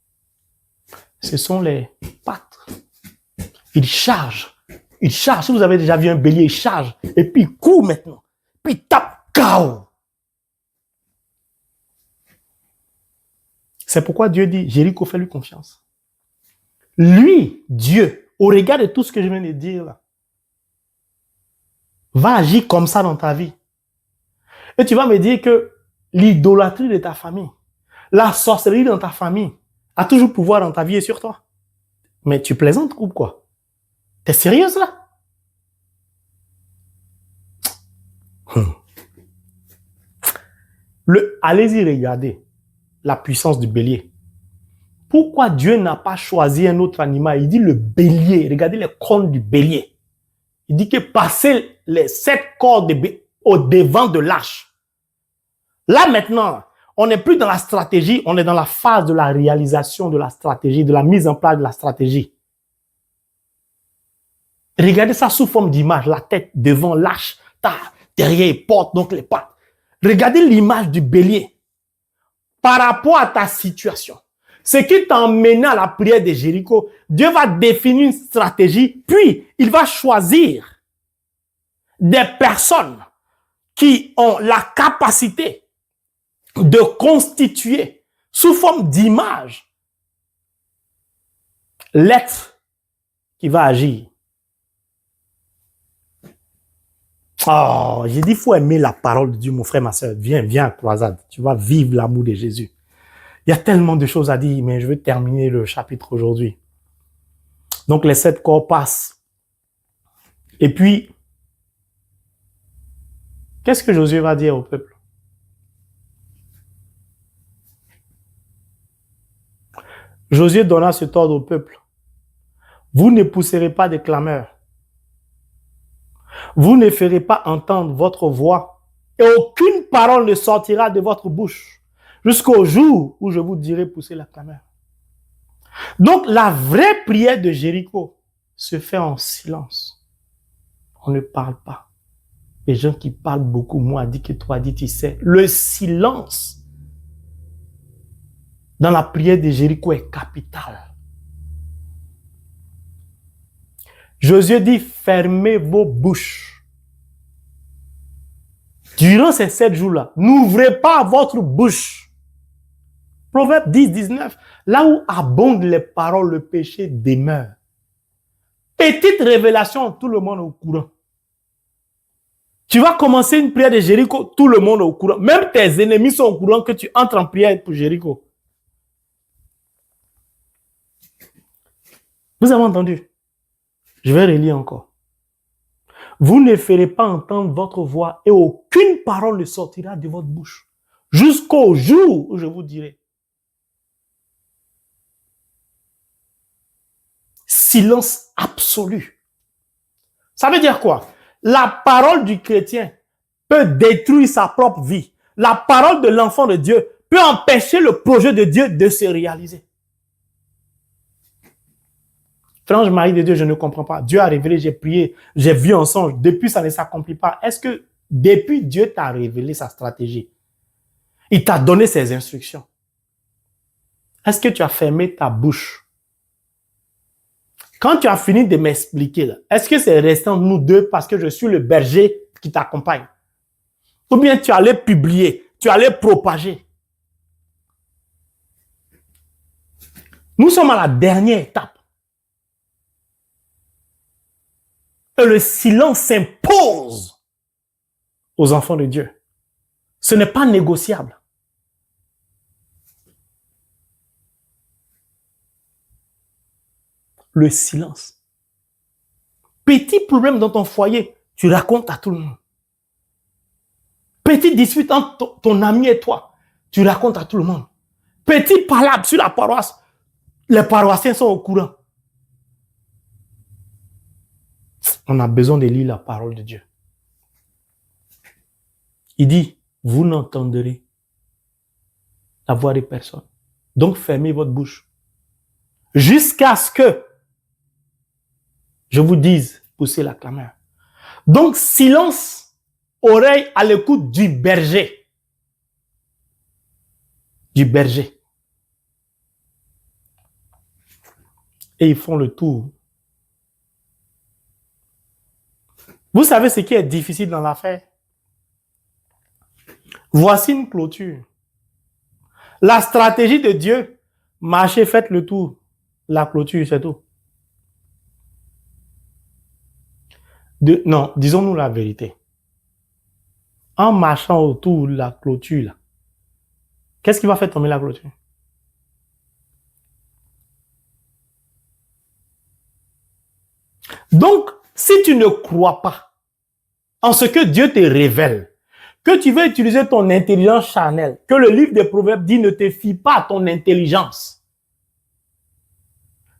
Ce sont les pattes. Il charge. Il charge. Si vous avez déjà vu un bélier, il charge. Et puis il court maintenant. Puis il tape KO. C'est pourquoi Dieu dit, Jéricho, fais-lui confiance. Lui, Dieu, au regard de tout ce que je viens de dire là, va agir comme ça dans ta vie. Et tu vas me dire que l'idolâtrie de ta famille, la sorcellerie dans ta famille, a toujours pouvoir dans ta vie et sur toi. Mais tu plaisantes ou quoi? T'es sérieuse là? Allez-y regarder la puissance du bélier. Pourquoi Dieu n'a pas choisi un autre animal? Il dit le bélier. Regardez les cornes du bélier. Il dit que passer les 7 cornes au devant de l'arche. Là maintenant, on n'est plus dans la stratégie, on est dans la phase de la réalisation de la stratégie, de la mise en place de la stratégie. Regardez ça sous forme d'image, la tête devant l'arche, derrière les portes, donc les pattes. Regardez l'image du bélier par rapport à ta situation. Ce qui t'a emmené à la prière de Jéricho, Dieu va définir une stratégie, puis il va choisir des personnes qui ont la capacité de constituer sous forme d'image l'être qui va agir. Oh, j'ai dit, il faut aimer la parole de Dieu, mon frère, ma soeur. Viens à croisade. Tu vas vivre l'amour de Jésus. Il y a tellement de choses à dire, mais je veux terminer le chapitre aujourd'hui. Donc, les 7 corps passent. Et puis, qu'est-ce que Josué va dire au peuple? Josué donna cet ordre au peuple. Vous ne pousserez pas des clameurs. Vous ne ferez pas entendre votre voix et aucune parole ne sortira de votre bouche jusqu'au jour où je vous dirai pousser la clameur. Donc, la vraie prière de Jéricho se fait en silence. On ne parle pas. Les gens qui parlent beaucoup, moi, dit que toi, dit, tu sais, le silence dans la prière de Jéricho est capital. Josué dit, fermez vos bouches. Durant ces 7 jours-là, n'ouvrez pas votre bouche. Proverbe 10, 19. Là où abondent les paroles, le péché demeure. Petite révélation, tout le monde est au courant. Tu vas commencer une prière de Jéricho, tout le monde est au courant. Même tes ennemis sont au courant que tu entres en prière pour Jéricho. Vous avez entendu? Je vais relire encore. Vous ne ferez pas entendre votre voix et aucune parole ne sortira de votre bouche jusqu'au jour où je vous dirai. Silence absolu. Ça veut dire quoi? La parole du chrétien peut détruire sa propre vie. La parole de l'enfant de Dieu peut empêcher le projet de Dieu de se réaliser. Franche Marie de Dieu, je ne comprends pas. Dieu a révélé, j'ai prié, j'ai vu un songe. Depuis, ça ne s'accomplit pas. Est-ce que depuis Dieu t'a révélé sa stratégie? Il t'a donné ses instructions. Est-ce que tu as fermé ta bouche? Quand tu as fini de m'expliquer, est-ce que c'est resté entre nous deux parce que je suis le berger qui t'accompagne? Ou bien tu allais publier, tu allais propager? Nous sommes à la dernière étape. Et le silence s'impose aux enfants de Dieu. Ce n'est pas négociable. Le silence. Petit problème dans ton foyer, tu racontes à tout le monde. Petite dispute entre ton ami et toi, tu racontes à tout le monde. Petit palabre sur la paroisse, les paroissiens sont au courant. On a besoin de lire la parole de Dieu. Il dit, vous n'entendrez la voix de personne. Donc fermez votre bouche. Jusqu'à ce que je vous dise, poussez la clameur. Donc silence, oreille à l'écoute du berger. Du berger. Et ils font le tour. Vous savez ce qui est difficile dans l'affaire? Voici une clôture. La stratégie de Dieu, marchez, faites le tour. La clôture, c'est tout. Non, disons-nous la vérité. En marchant autour de la clôture, là, qu'est-ce qui va faire tomber la clôture? Donc, si tu ne crois pas en ce que Dieu te révèle, que tu veux utiliser ton intelligence charnelle, que le livre des Proverbes dit ne te fie pas à ton intelligence.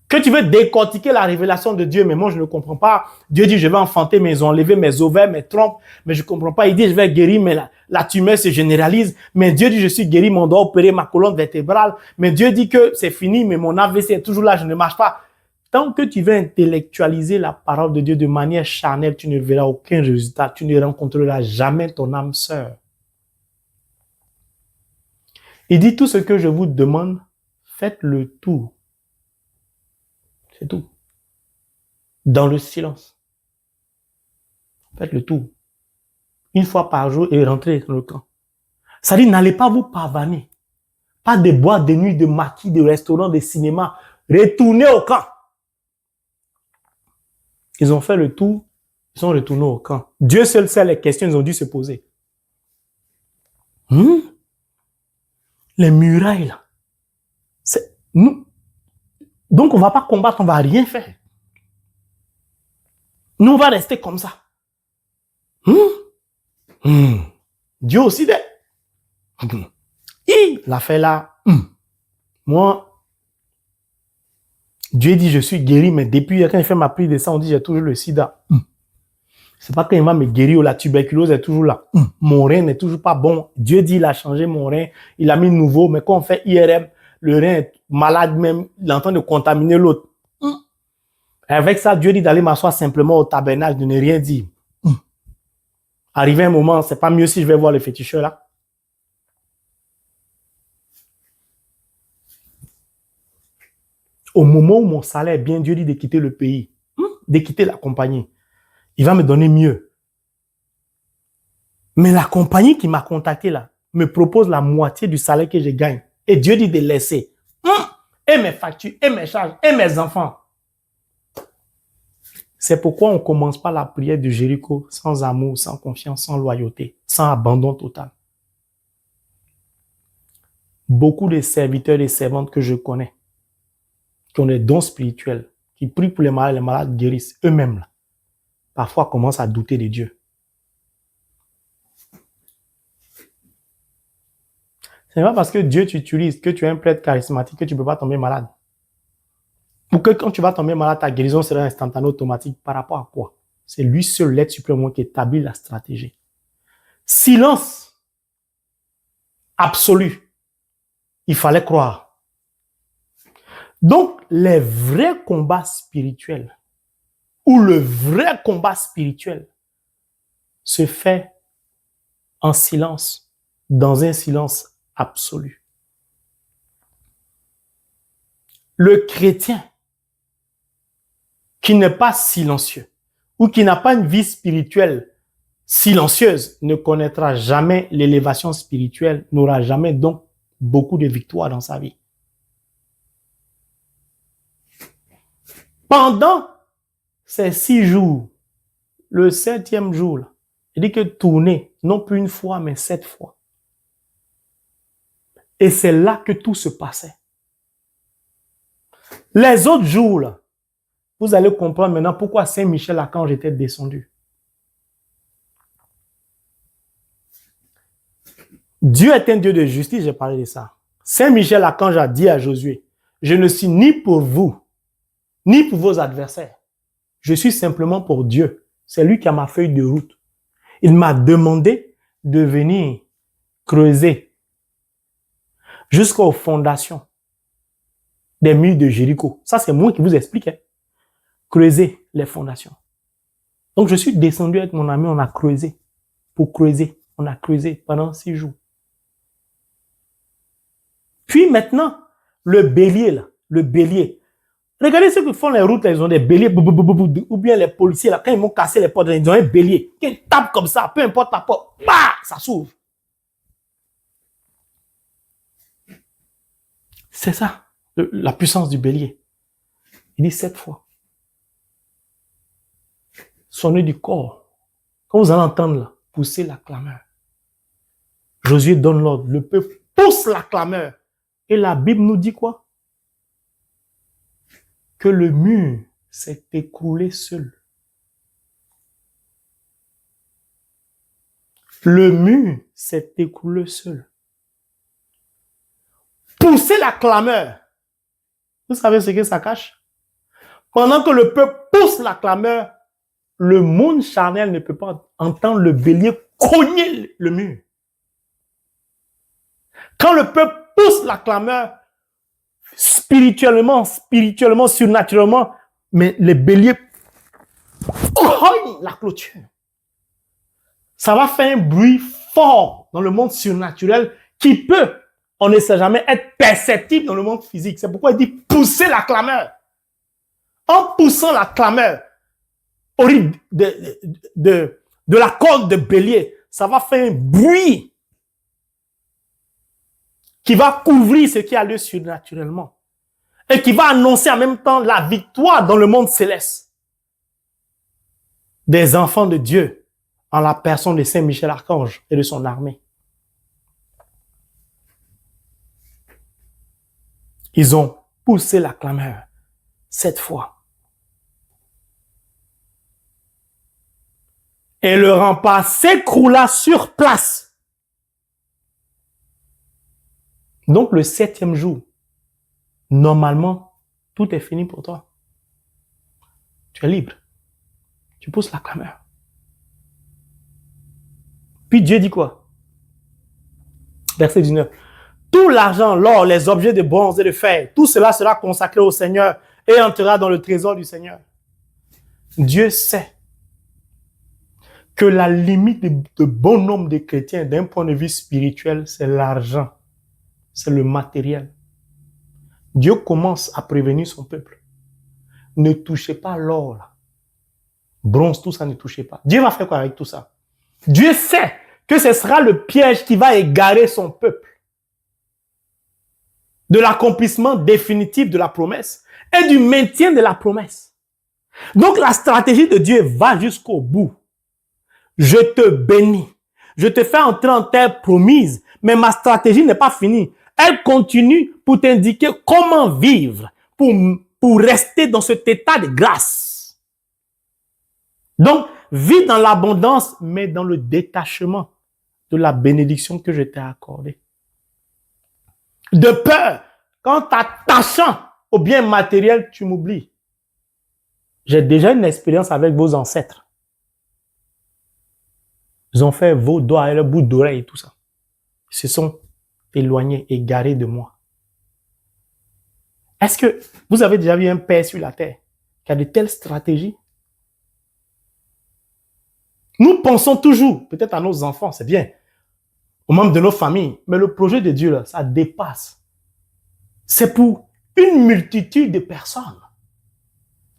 Que tu veux décortiquer la révélation de Dieu, mais moi je ne comprends pas. Dieu dit, je vais enfanter, mais ils ont enlevé mes ovaires, mes trompes, mais je ne comprends pas. Il dit, je vais guérir, mais la tumeur se généralise. Mais Dieu dit, je suis guéri, mais on doit opérer ma colonne vertébrale. Mais Dieu dit que c'est fini, mais mon AVC est toujours là, je ne marche pas. Tant que tu veux intellectualiser la parole de Dieu de manière charnelle, tu ne verras aucun résultat. Tu ne rencontreras jamais ton âme sœur. Il dit, tout ce que je vous demande, faites le tout. C'est tout. Dans le silence. Faites le tout. Une fois par jour et rentrez dans le camp. Ça dit, n'allez pas vous pavaner. Pas de boîtes, de nuit, de maquis, de restaurants, de cinéma. Retournez au camp. Ils ont fait le tout. Ils sont retournés au camp. Dieu seul sait les questions qu'ils ont dû se poser. Les murailles, là. C'est nous. Donc, on ne va pas combattre, on ne va rien faire. Nous, on va rester comme ça. Dieu aussi, il l'a fait là. Moi, Dieu dit, je suis guéri, mais depuis quand il fait ma prise de sang, on dit, j'ai toujours le sida. C'est pas quand il va me guérir, la tuberculose est toujours là. Mon rein n'est toujours pas bon. Dieu dit, il a changé mon rein, il a mis nouveau, mais quand on fait IRM, le rein est malade même, il est en train de contaminer l'autre. Avec ça, Dieu dit d'aller m'asseoir simplement au tabernacle, de ne rien dire. Arrivé un moment, c'est pas mieux si je vais voir le féticheur là. Au moment où mon salaire est bien, Dieu dit de quitter le pays, de quitter la compagnie. Il va me donner mieux. Mais la compagnie qui m'a contacté là, me propose la moitié du salaire que je gagne. Et Dieu dit de laisser. Et mes factures, et mes charges, et mes enfants. C'est pourquoi on ne commence pas la prière de Jéricho sans amour, sans confiance, sans loyauté, sans abandon total. Beaucoup de serviteurs et servantes que je connais, qui ont des dons spirituels, qui prient pour les malades guérissent eux-mêmes, là, parfois commencent à douter de Dieu. Ce n'est pas parce que Dieu t'utilise, que tu es un prêtre charismatique, que tu ne peux pas tomber malade. Ou que quand tu vas tomber malade, ta guérison sera instantanée, automatique. Par rapport à quoi? C'est lui seul, l'être suprême, qui établit la stratégie. Silence absolu. Il fallait croire. Donc, les vrais combats spirituels, ou le vrai combat spirituel, se fait en silence, dans un silence absolu. Le chrétien qui n'est pas silencieux ou qui n'a pas une vie spirituelle silencieuse ne connaîtra jamais l'élévation spirituelle, n'aura jamais donc beaucoup de victoires dans sa vie. Pendant ces 6 jours, le 7e jour, là, il dit que tourner, non plus une fois, mais 7 fois. Et c'est là que tout se passait. Les autres jours, là, vous allez comprendre maintenant pourquoi Saint-Michel-Archange était descendu. Dieu est un Dieu de justice, j'ai parlé de ça. Saint-Michel-Archange a dit à Josué, je ne suis ni pour vous, ni pour vos adversaires. Je suis simplement pour Dieu. C'est lui qui a ma feuille de route. Il m'a demandé de venir creuser jusqu'aux fondations des murs de Jéricho. Ça, c'est moi qui vous explique. Creuser les fondations. Donc, je suis descendu avec mon ami, on a creusé. Pour creuser, on a creusé pendant 6 jours. Puis maintenant, le bélier, là, le bélier. Regardez ceux qui font les routes, là, ils ont des béliers, ou bien les policiers, là, quand ils m'ont cassé les portes, ils ont un bélier. Qui tape comme ça, peu importe la porte, bah, ça s'ouvre. C'est ça, la puissance du bélier. Il dit 7 fois. Sonner du corps. Quand vous allez entendre là, pousser la clameur. Josué donne l'ordre, le peuple pousse la clameur. Et la Bible nous dit quoi? Que le mur s'est écroulé seul. Le mur s'est écroulé seul. Pousser la clameur. Vous savez ce que ça cache? Pendant que le peuple pousse la clameur, le monde charnel ne peut pas entendre le bélier cogner le mur. Quand le peuple pousse la clameur, spirituellement, surnaturellement, mais les béliers cognent la clôture. Ça va faire un bruit fort dans le monde surnaturel qui peut, on ne sait jamais, être perceptible dans le monde physique. C'est pourquoi il dit pousser la clameur. En poussant la clameur au rythme de la corde de bélier, ça va faire un bruit qui va couvrir ce qui a lieu surnaturellement et qui va annoncer en même temps la victoire dans le monde céleste des enfants de Dieu en la personne de Saint Michel Archange et de son armée. Ils ont poussé la clameur cette fois. Et le rempart s'écroula sur place. Donc le 7e jour, normalement, tout est fini pour toi. Tu es libre. Tu pousses la clameur. Puis Dieu dit quoi? Verset 19. Tout l'argent, l'or, les objets de bronze et de fer, tout cela sera consacré au Seigneur et entrera dans le trésor du Seigneur. Dieu sait que la limite de bon nombre de chrétiens d'un point de vue spirituel, c'est l'argent, c'est le matériel. Dieu commence à prévenir son peuple. Ne touchez pas l'or, là. Bronze, tout ça, ne touchez pas. Dieu va faire quoi avec tout ça? Dieu sait que ce sera le piège qui va égarer son peuple de l'accomplissement définitif de la promesse et du maintien de la promesse. Donc la stratégie de Dieu va jusqu'au bout. Je te bénis. Je te fais entrer en terre promise, mais ma stratégie n'est pas finie. Elle continue pour t'indiquer comment vivre, pour rester dans cet état de grâce. Donc, vis dans l'abondance, mais dans le détachement de la bénédiction que je t'ai accordée. De peur, qu'en t'attachant au bien matériel, tu m'oublies. J'ai déjà une expérience avec vos ancêtres. Ils ont fait vos doigts et le bout d'oreille et tout ça. Ils se sont éloignés, égarés de moi. Est-ce que vous avez déjà vu un père sur la terre qui a de telles stratégies? Nous pensons toujours, peut-être à nos enfants, c'est bien, aux membres de nos familles, mais le projet de Dieu, là, ça dépasse. C'est pour une multitude de personnes.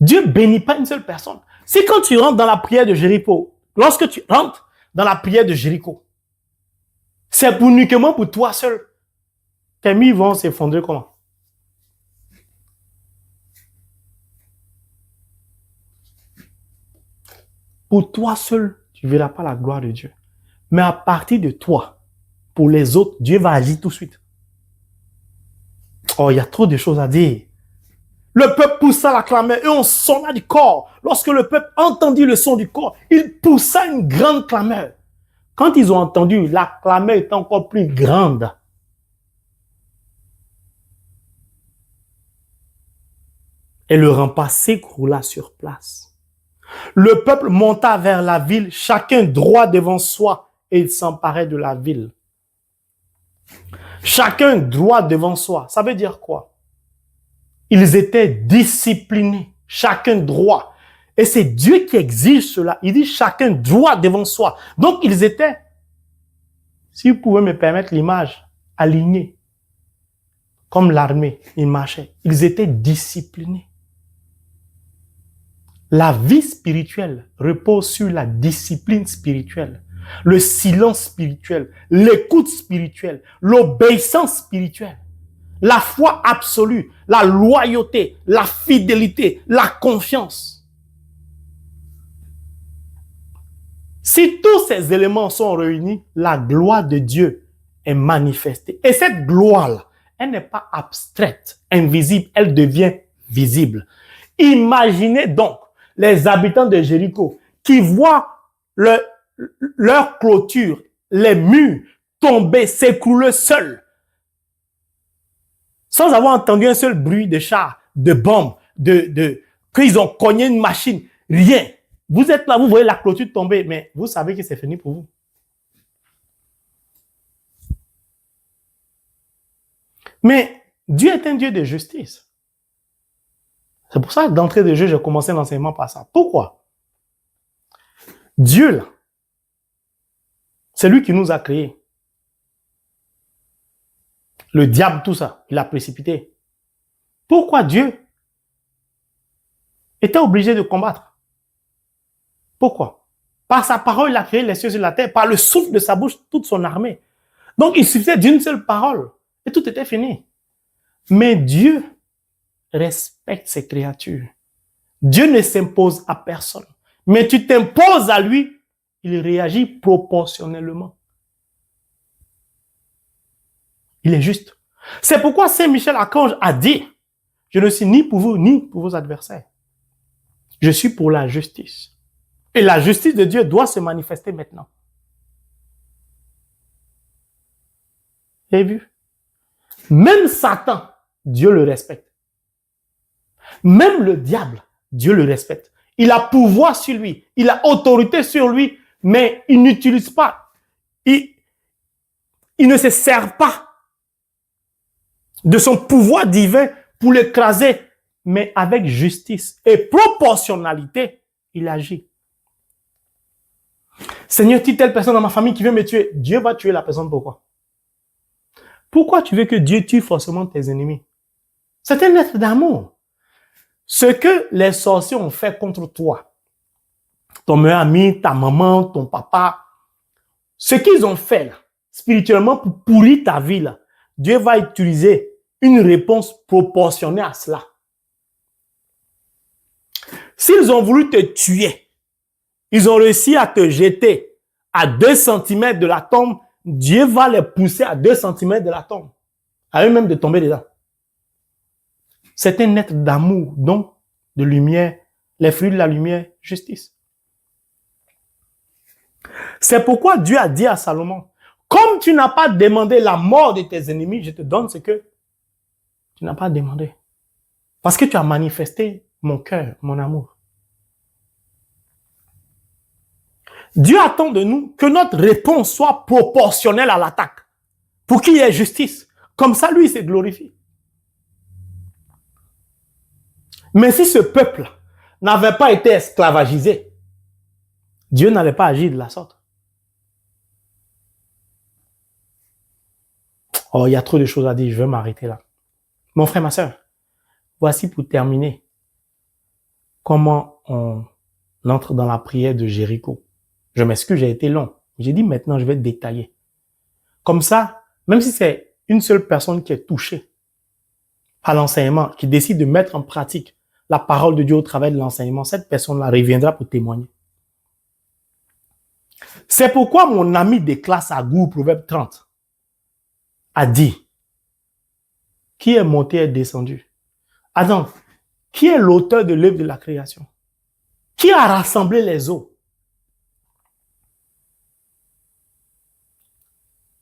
Dieu bénit pas une seule personne. C'est quand tu rentres dans la prière de Jéricho, lorsque tu rentres dans la prière de Jéricho, c'est uniquement pour toi seul. Tes murs vont s'effondrer comment? Pour toi seul, tu ne verras pas la gloire de Dieu. Mais à partir de toi, pour les autres, Dieu va agir tout de suite. Oh, il y a trop de choses à dire. Le peuple poussa la clameur et on sonna du corps. Lorsque le peuple entendit le son du corps, il poussa une grande clameur. Quand ils ont entendu, la clameur était encore plus grande. Et le rempart s'écroula sur place. Le peuple monta vers la ville, chacun droit devant soi, et il s'emparait de la ville. Chacun droit devant soi. Ça veut dire quoi? Ils étaient disciplinés, chacun droit. Et c'est Dieu qui exige cela. Il dit chacun droit devant soi. Donc ils étaient, si vous pouvez me permettre l'image, alignés. Comme l'armée, ils marchaient. Ils étaient disciplinés. La vie spirituelle repose sur la discipline spirituelle, le silence spirituel, l'écoute spirituelle, l'obéissance spirituelle, la foi absolue, la loyauté, la fidélité, la confiance. Si tous ces éléments sont réunis, la gloire de Dieu est manifestée. Et cette gloire-là, elle n'est pas abstraite, invisible, elle devient visible. Imaginez donc les habitants de Jéricho qui voient leur clôture, les murs tomber, s'écrouler seuls, sans avoir entendu un seul bruit de char, de bombes, qu'ils ont cogné une machine. Rien. Vous êtes là, vous voyez la clôture tomber, mais vous savez que c'est fini pour vous. Mais Dieu est un Dieu de justice. C'est pour ça que d'entrée de jeu, j'ai commencé l'enseignement par ça. Pourquoi? Dieu, là, c'est lui qui nous a créés. Le diable, tout ça, il a précipité. Pourquoi Dieu était obligé de combattre? Pourquoi? Par sa parole, il a créé les cieux et la terre. Par le souffle de sa bouche, toute son armée. Donc, il suffisait d'une seule parole et tout était fini. Mais Dieu respecte ses créatures. Dieu ne s'impose à personne. Mais tu t'imposes à lui, il réagit proportionnellement. Il est juste. C'est pourquoi Saint Michel Archange a dit, je ne suis ni pour vous, ni pour vos adversaires. Je suis pour la justice. Et la justice de Dieu doit se manifester maintenant. Vous avez vu? Même Satan, Dieu le respecte. Même le diable, Dieu le respecte. Il a pouvoir sur lui, il a autorité sur lui, mais il n'utilise pas. Il ne se sert pas de son pouvoir divin pour l'écraser, mais avec justice et proportionnalité, il agit. Seigneur, si telle personne dans ma famille qui veut me tuer, Dieu va tuer la personne. Pourquoi? Pourquoi tu veux que Dieu tue forcément tes ennemis? C'est un être d'amour. Ce que les sorciers ont fait contre toi, ton meilleur ami, ta maman, ton papa, ce qu'ils ont fait là, spirituellement pour pourrir ta vie, là, Dieu va utiliser une réponse proportionnée à cela. S'ils ont voulu te tuer, ils ont réussi à te jeter à 2 cm de la tombe, Dieu va les pousser à 2 cm de la tombe, à eux-mêmes de tomber dedans. C'est un être d'amour, donc de lumière, les fruits de la lumière, justice. C'est pourquoi Dieu a dit à Salomon, comme tu n'as pas demandé la mort de tes ennemis, je te donne ce que tu n'as pas demandé. Parce que tu as manifesté mon cœur, mon amour. Dieu attend de nous que notre réponse soit proportionnelle à l'attaque, pour qu'il y ait justice. Comme ça, lui, il se glorifie. Mais si ce peuple n'avait pas été esclavagisé, Dieu n'allait pas agir de la sorte. Oh, il y a trop de choses à dire, je vais m'arrêter là. Mon frère, ma soeur, voici pour terminer comment on entre dans la prière de Jéricho. Je m'excuse, j'ai été long. J'ai dit maintenant, je vais détailler. Comme ça, même si c'est une seule personne qui est touchée par l'enseignement, qui décide de mettre en pratique la parole de Dieu au travers de l'enseignement, cette personne-là reviendra pour témoigner. C'est pourquoi mon ami de classe à Goût, Proverbe 30, a dit, qui est monté et descendu? Adam, qui est l'auteur de l'œuvre de la création? Qui a rassemblé les eaux?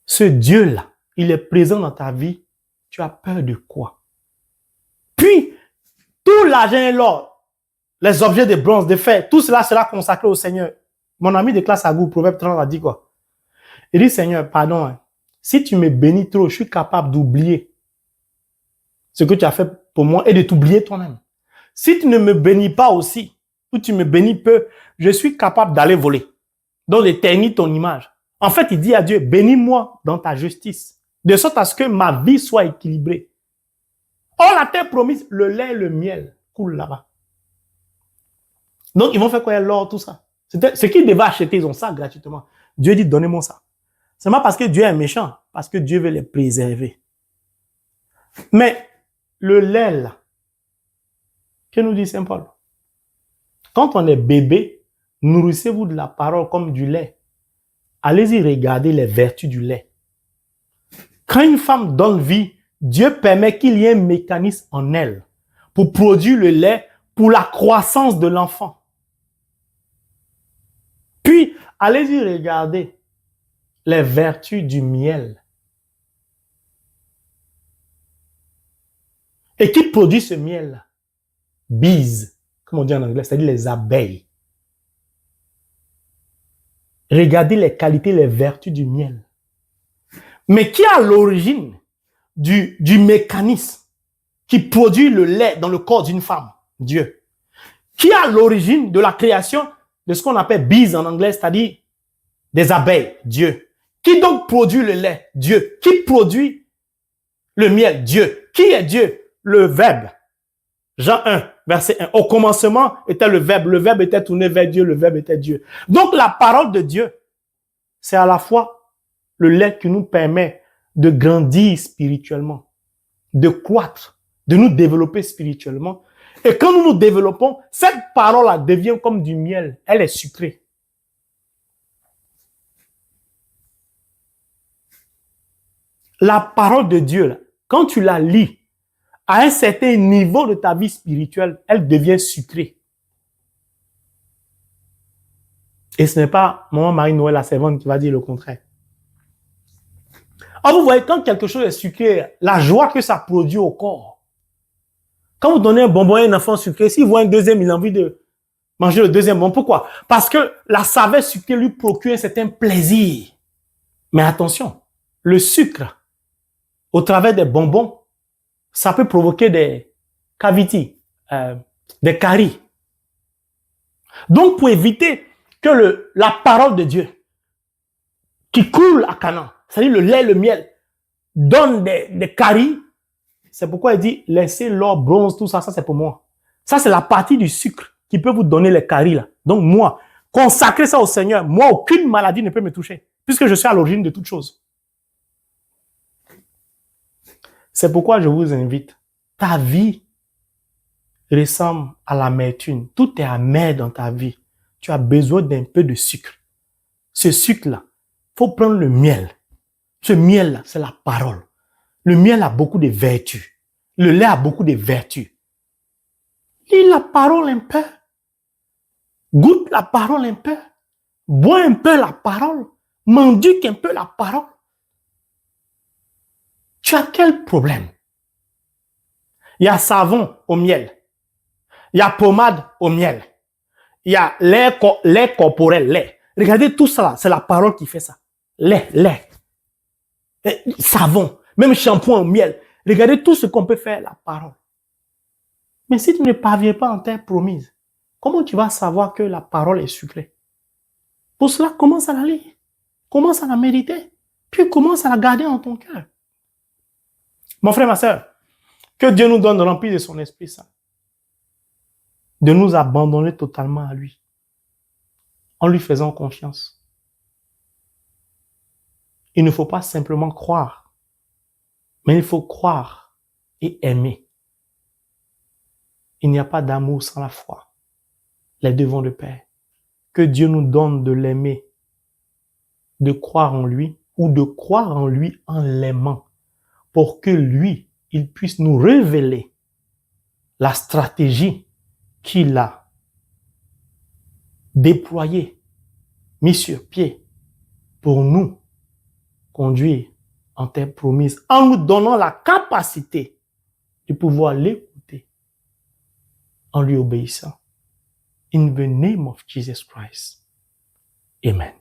Ce Dieu-là, il est présent dans ta vie. Tu as peur de quoi? Puis, tout l'argent et l'or, les objets de bronze, de fer, tout cela sera consacré au Seigneur. Mon ami de classe à Goût, Proverbe 30, a dit quoi? Il dit, Seigneur, pardon, hein, si tu me bénis trop, je suis capable d'oublier ce que tu as fait pour moi et de t'oublier toi-même. Si tu ne me bénis pas aussi, ou tu me bénis peu, je suis capable d'aller voler, donc de ternir ton image. En fait, il dit à Dieu, bénis-moi dans ta justice, de sorte à ce que ma vie soit équilibrée. Or, la terre promise, le lait et le miel coulent là-bas. Donc, ils vont faire quoi? L'or, tout ça. Ce qu'ils devaient acheter, ils ont ça gratuitement. Dieu dit, donnez-moi ça. C'est pas parce que Dieu est méchant, parce que Dieu veut les préserver. Mais le lait, là, que nous dit Saint Paul? Quand on est bébé, nourrissez-vous de la parole comme du lait. Allez-y regarder les vertus du lait. Quand une femme donne vie, Dieu permet qu'il y ait un mécanisme en elle pour produire le lait pour la croissance de l'enfant. Puis, allez-y regarder les vertus du miel. Et qui produit ce miel-là? Bise, comme on dit en anglais, c'est-à-dire les abeilles. Regardez les qualités, les vertus du miel. Mais qui est à l'origine du mécanisme qui produit le lait dans le corps d'une femme? Dieu. Qui est à l'origine de la création de ce qu'on appelle bees en anglais, c'est-à-dire des abeilles? Dieu. Qui donc produit le lait? Dieu. Qui produit le miel? Dieu. Qui est Dieu? Le Verbe. Jean 1, verset 1. Au commencement était le Verbe était tourné vers Dieu, le Verbe était Dieu. Donc la parole de Dieu, c'est à la fois le lait qui nous permet de grandir spirituellement, de croître, de nous développer spirituellement. Et quand nous nous développons, cette parole-là devient comme du miel. Elle est sucrée. La parole de Dieu, là, quand tu la lis, à un certain niveau de ta vie spirituelle, elle devient sucrée. Et ce n'est pas maman Marie-Noël, la servante, qui va dire le contraire. Alors vous voyez, quand quelque chose est sucré, la joie que ça produit au corps. Quand vous donnez un bonbon à un enfant sucré, s'il voit un deuxième, il a envie de manger le deuxième bonbon. Pourquoi? Parce que la saveur sucrée lui procure un certain plaisir. Mais attention, le sucre, au travers des bonbons, ça peut provoquer des cavities, des caries. Donc, pour éviter que la parole de Dieu qui coule à Canaan, c'est-à-dire le lait, le miel, donne des caries, c'est pourquoi il dit, laissez l'or, bronze, tout ça, ça c'est pour moi. Ça c'est la partie du sucre qui peut vous donner les caries là. Donc moi, consacrez ça au Seigneur, moi aucune maladie ne peut me toucher, puisque je suis à l'origine de toutes choses. C'est pourquoi je vous invite, ta vie ressemble à l'amertume. Tout est amer dans ta vie. Tu as besoin d'un peu de sucre. Ce sucre-là, il faut prendre le miel. Ce miel-là, c'est la parole. Le miel a beaucoup de vertus. Le lait a beaucoup de vertus. Lis la parole un peu. Goûte la parole un peu. Bois un peu la parole. Mendique un peu la parole. Tu as quel problème? Il y a savon au miel. Il y a pommade au miel. Il y a lait corporel, lait. Regardez tout ça, c'est la parole qui fait ça. Lait. Savon, même shampoing au miel. Regardez tout ce qu'on peut faire, la parole. Mais si tu ne parviens pas en terre promise, comment tu vas savoir que la parole est sucrée? Pour cela, commence à la lire. Commence à la méditer. Puis commence à la garder dans ton cœur. Mon frère, ma soeur, que Dieu nous donne rempli de son Esprit Saint. De nous abandonner totalement à lui. En lui faisant confiance. Il ne faut pas simplement croire, mais il faut croire et aimer. Il n'y a pas d'amour sans la foi. Les deux vont de pair. Que Dieu nous donne de l'aimer, de croire en lui ou de croire en lui en l'aimant pour que lui, il puisse nous révéler la stratégie qu'il a déployée, mise sur pied pour nous conduire en terre promise en nous donnant la capacité de pouvoir l'écouter en lui obéissant. In the name of Jesus Christ. Amen.